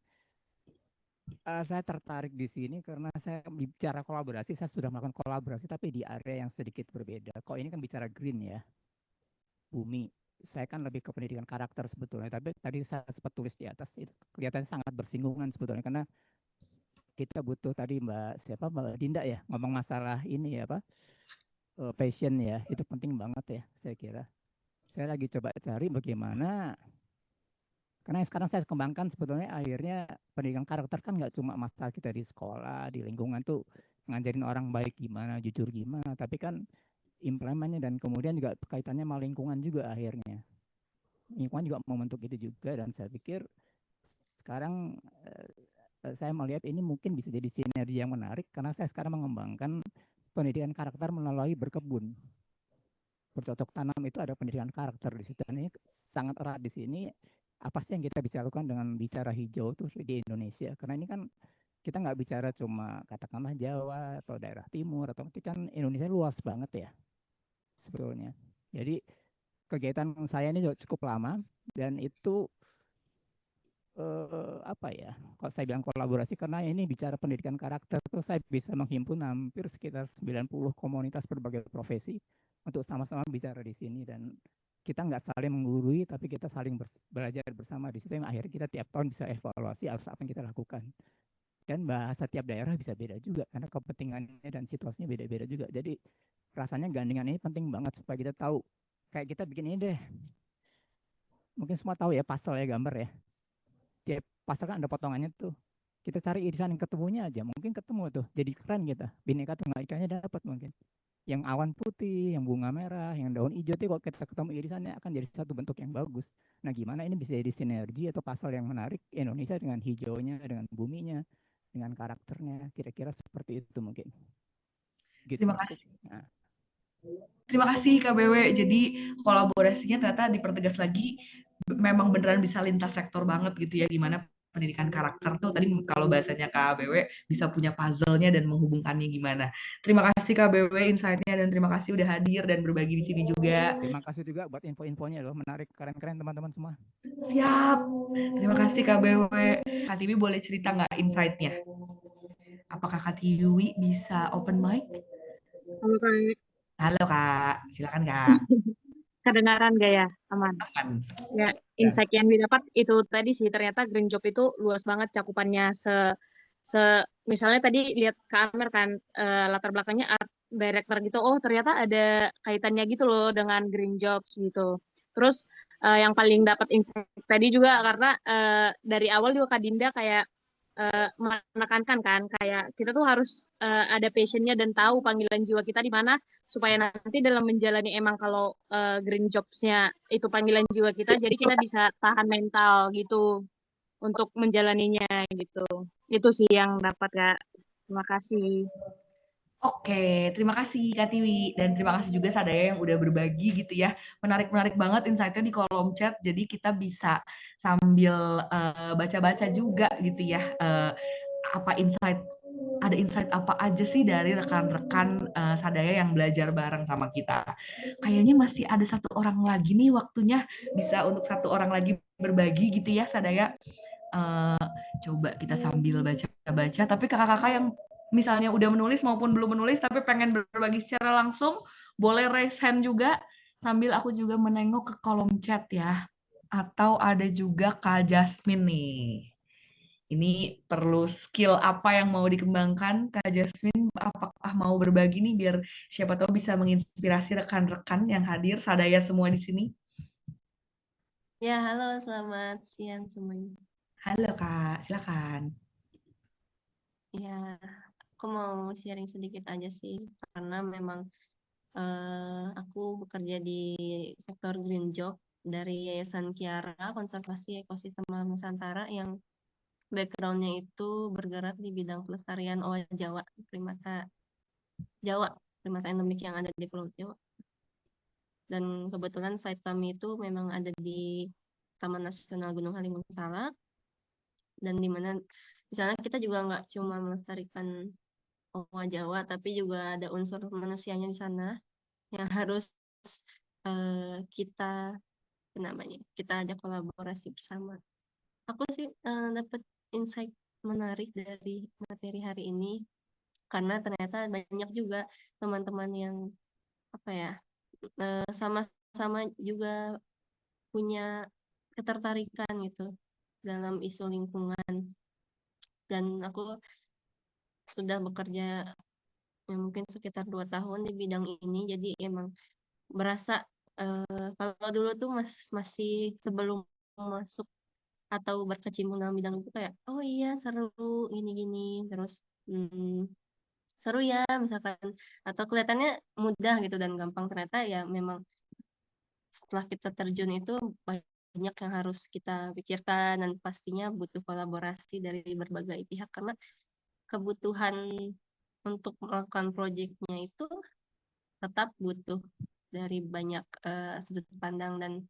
saya tertarik di sini karena saya bicara kolaborasi, saya sudah melakukan kolaborasi tapi di area yang sedikit berbeda. Kok ini kan bicara green ya, bumi. Saya kan lebih ke pendidikan karakter sebetulnya, tapi tadi saya sempat tulis di atas, itu kelihatannya sangat bersinggungan sebetulnya, karena kita butuh tadi Mbak Dinda ya, ngomong masalah ini ya, passion ya, itu penting banget ya, saya kira. Saya lagi coba cari bagaimana, karena yang sekarang saya kembangkan sebetulnya akhirnya pendidikan karakter kan nggak cuma masalah kita di sekolah, di lingkungan tuh ngajarin orang baik gimana, jujur gimana, tapi kan implementnya dan kemudian juga kaitannya sama lingkungan juga akhirnya. Lingkungan juga membentuk itu juga, dan saya pikir sekarang saya melihat ini mungkin bisa jadi sinergi yang menarik karena saya sekarang mengembangkan pendidikan karakter melalui berkebun. Bercocok tanam itu ada pendidikan karakter di situ. Dan ini sangat erat di sini. Apa sih yang kita bisa lakukan dengan bicara hijau tuh di Indonesia? Karena ini kan kita nggak bicara cuma katakanlah Jawa atau daerah timur, atau kan Indonesia luas banget ya sebetulnya. Jadi kegiatan saya ini cukup lama, dan itu apa ya, kalau saya bilang kolaborasi karena ini bicara pendidikan karakter tuh saya bisa menghimpun hampir sekitar 90 komunitas berbagai profesi untuk sama-sama bicara di sini, dan kita nggak saling menggurui tapi kita saling belajar bersama di situ, yang akhirnya kita tiap tahun bisa evaluasi apa yang kita lakukan. Dan bahasa tiap daerah bisa beda juga karena kepentingannya dan situasinya beda-beda juga. Jadi rasanya gandingan ini penting banget supaya kita tahu. Kayak kita bikin ini deh, mungkin semua tahu ya pastel ya, gambar ya. Tiap pastel kan ada potongannya tuh. Kita cari irisan yang ketemunya aja, mungkin ketemu tuh. Jadi keren kita. Bineka Tunggal Ikanya dapat mungkin. Yang awan putih, yang bunga merah, yang daun hijau tuh kalau kita ketemu irisannya akan jadi satu bentuk yang bagus. Nah, gimana ini bisa jadi sinergi atau pasal yang menarik Indonesia dengan hijaunya, dengan buminya, dengan karakternya. Kira-kira seperti itu mungkin. Gitu. Terima kasih. Nah. Terima kasih KBW. Jadi kolaborasinya ternyata dipertegas lagi, memang beneran bisa lintas sektor banget gitu ya, gimana pendidikan karakter tuh tadi kalau bahasanya KBW bisa punya puzzle-nya dan menghubungkannya gimana. Terima kasih KBW insight-nya, dan terima kasih udah hadir dan berbagi di sini juga. Terima kasih juga buat info-infonya loh, menarik, keren-keren teman-teman semua. Siap. Terima kasih KBW. Kak Tiwi boleh cerita nggak insight-nya? Apakah Kak Tiwi bisa open mic? Halo Kak. Halo Kak, silakan Kak. Kedengaran gak ya? Aman. Ya, insight yang didapat itu tadi sih, ternyata green job itu luas banget cakupannya, Misalnya tadi lihat Kak Amer kan latar belakangnya art director gitu. Oh, ternyata ada kaitannya gitu loh dengan Green Jobs gitu. Terus yang paling dapat insight tadi juga karena dari awal juga Kak Dinda kayak menekankan kan kayak kita tuh harus ada passionnya dan tahu panggilan jiwa kita di mana supaya nanti dalam menjalani emang kalau Green Jobs-nya itu panggilan jiwa kita, jadi kita bisa tahan mental gitu untuk menjalaninya gitu. Itu sih yang dapat Kak. Terima kasih. Oke, terima kasih Kak Tiwi dan terima kasih juga Sadaya yang udah berbagi gitu ya. Menarik-menarik banget insight-nya di kolom chat. Jadi kita bisa sambil baca-baca juga gitu ya. Apa ada insight apa aja sih dari rekan-rekan Sadaya yang belajar bareng sama kita. Kayaknya masih ada satu orang lagi nih waktunya bisa untuk satu orang lagi berbagi gitu ya Sadaya. Coba kita sambil baca-baca. Tapi kakak-kakak yang misalnya udah menulis maupun belum menulis tapi pengen berbagi secara langsung, boleh raise hand juga sambil aku juga menengok ke kolom chat ya. Atau ada juga Kak Jasmine nih. Ini perlu skill apa yang mau dikembangkan, Kak Jasmine? Apakah mau berbagi nih biar siapa tahu bisa menginspirasi rekan-rekan yang hadir, Sadaya semua di sini? Ya, halo, selamat siang semuanya. Halo Kak, silakan. Ya, aku mau sharing sedikit aja sih, karena memang aku bekerja di sektor Green Job dari Yayasan Kiara Konservasi Ekosistem Alam Nusantara yang background-nya itu bergerak di bidang pelestarian owa Jawa, primata Jawa, primata endemik yang ada di Pulau Jawa. Dan kebetulan site kami itu memang ada di Taman Nasional Gunung Halimun Salak, dan di mana di sana kita juga nggak cuma melestarikan owa Jawa, tapi juga ada unsur manusianya di sana yang harus kita ajak kolaborasi bersama. Aku sih dapat insight menarik dari materi hari ini karena ternyata banyak juga teman-teman yang sama-sama juga punya ketertarikan gitu dalam isu lingkungan, dan aku sudah bekerja mungkin sekitar 2 tahun di bidang ini, jadi emang berasa kalau dulu tuh masih sebelum masuk atau berkecimpung dalam bidang itu kayak oh iya seru gini-gini, terus seru ya misalkan, atau kelihatannya mudah gitu dan gampang, ternyata ya memang setelah kita terjun itu banyak yang harus kita pikirkan dan pastinya butuh kolaborasi dari berbagai pihak karena kebutuhan untuk melakukan proyeknya itu tetap butuh dari banyak sudut pandang dan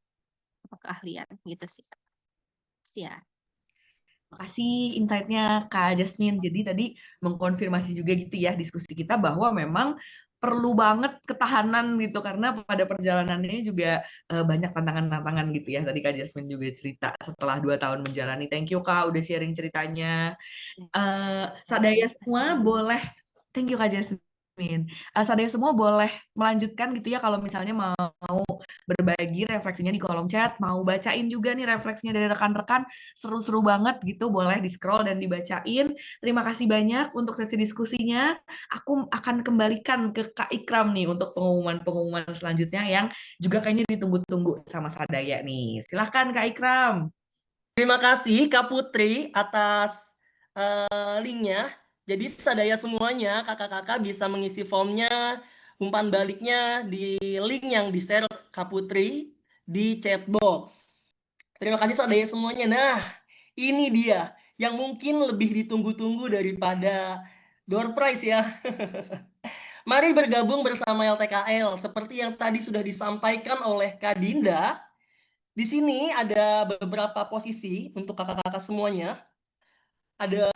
keahlian gitu sih. Ya. Makasih insight-nya Kak Jasmine. Jadi tadi mengkonfirmasi juga gitu ya diskusi kita bahwa memang perlu banget ketahanan gitu karena pada perjalanannya juga banyak tantangan-tantangan gitu ya. Tadi Kak Jasmine juga cerita setelah 2 tahun menjalani. Thank you Kak udah sharing ceritanya. Sadaya semua boleh. Thank you Kak Jasmine. Sadaya semua boleh melanjutkan gitu ya kalau misalnya mau berbagi refleksinya di kolom chat, mau bacain juga nih refleksinya dari rekan-rekan, seru-seru banget gitu, boleh di-scroll dan dibacain. Terima kasih banyak untuk sesi diskusinya. Aku akan kembalikan ke Kak Ikram nih untuk pengumuman-pengumuman selanjutnya yang juga kayaknya ditunggu-tunggu sama Sadaya nih. Silahkan Kak Ikram. Terima kasih Kak Putri atas linknya. Jadi Sadaya semuanya, kakak-kakak bisa mengisi formnya, umpan baliknya di link yang di-share Kak Putri di chat box. Terima kasih Sadaya semuanya. Nah, ini dia yang mungkin lebih ditunggu-tunggu daripada door prize ya. Mari bergabung bersama LTKL seperti yang tadi sudah disampaikan oleh Kak Dinda. Di sini ada beberapa posisi untuk kakak-kakak semuanya. Ada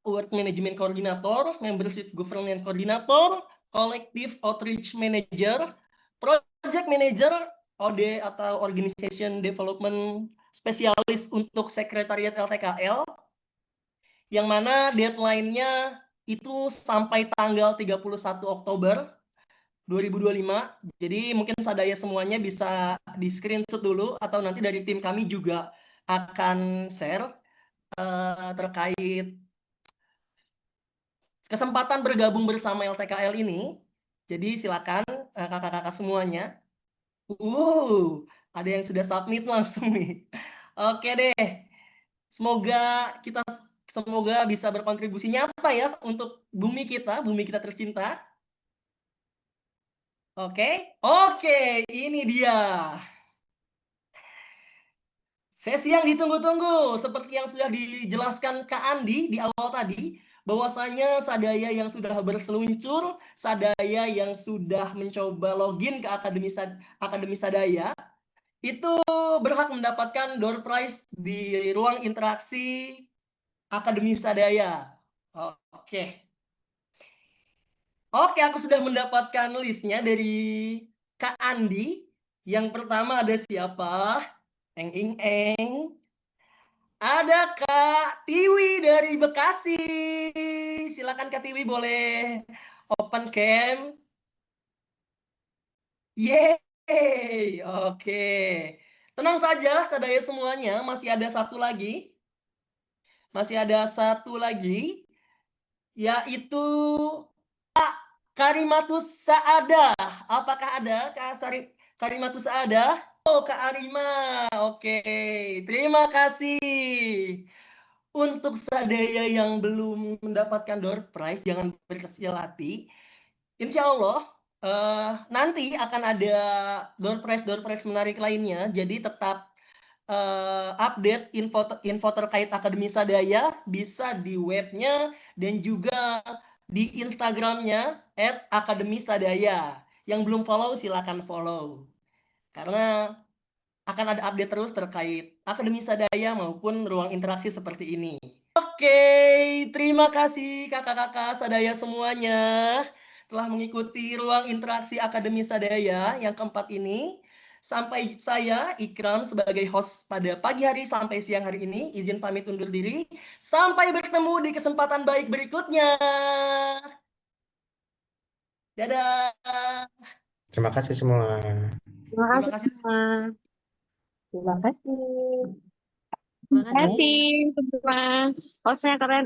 Work Management Coordinator, Membership Governance Coordinator, Collective Outreach Manager, Project Manager, OD atau Organization Development Spesialis untuk Sekretariat LTKL, yang mana deadline-nya itu sampai tanggal 31 Oktober 2025. Jadi mungkin Sadaya semuanya bisa di screenshot dulu atau nanti dari tim kami juga akan share terkait kesempatan bergabung bersama LTKL ini. Jadi silakan kakak-kakak semuanya. Ada yang sudah submit langsung nih. Oke deh. Semoga bisa berkontribusi nyata ya untuk bumi kita tercinta. Oke, ini dia. Sesi yang ditunggu-tunggu, seperti yang sudah dijelaskan Kak Andi di awal tadi, bahwasanya sadaya yang sudah berseluncur, sadaya yang sudah mencoba login ke Akademi Sadaya, itu berhak mendapatkan door prize di ruang interaksi Akademi Sadaya. Oke, aku sudah mendapatkan listnya dari Kak Andi. Yang pertama ada siapa? Eng. Ada Kak Tiwi dari Bekasi. Silakan Kak Tiwi, boleh open cam. Yeay, oke. Tenang saja, sadaya semuanya. Masih ada satu lagi, yaitu Karimatus Saadah. Apakah ada Kak Karimatus Saadah? Kak Arima. Oke, terima kasih. Untuk sadaya yang belum mendapatkan door prize, jangan berkecil hati. Insya Allah nanti akan ada door prize menarik lainnya. Jadi tetap update info terkait Akademi Sadaya bisa di webnya dan juga di Instagramnya @akademisadaya. Yang belum follow silakan follow. Karena akan ada update terus terkait Akademi Sadaya maupun ruang interaksi seperti ini. Oke, terima kasih kakak-kakak Sadaya semuanya telah mengikuti ruang interaksi Akademi Sadaya yang keempat ini. Sampai saya Ikram sebagai host pada pagi hari sampai siang hari ini izin pamit undur diri. Sampai bertemu di kesempatan baik berikutnya. Dadah. Terima kasih semua. Terima Terima kasih kasih. semua. Terima kasih. Terima kasih semua. Hostnya keren.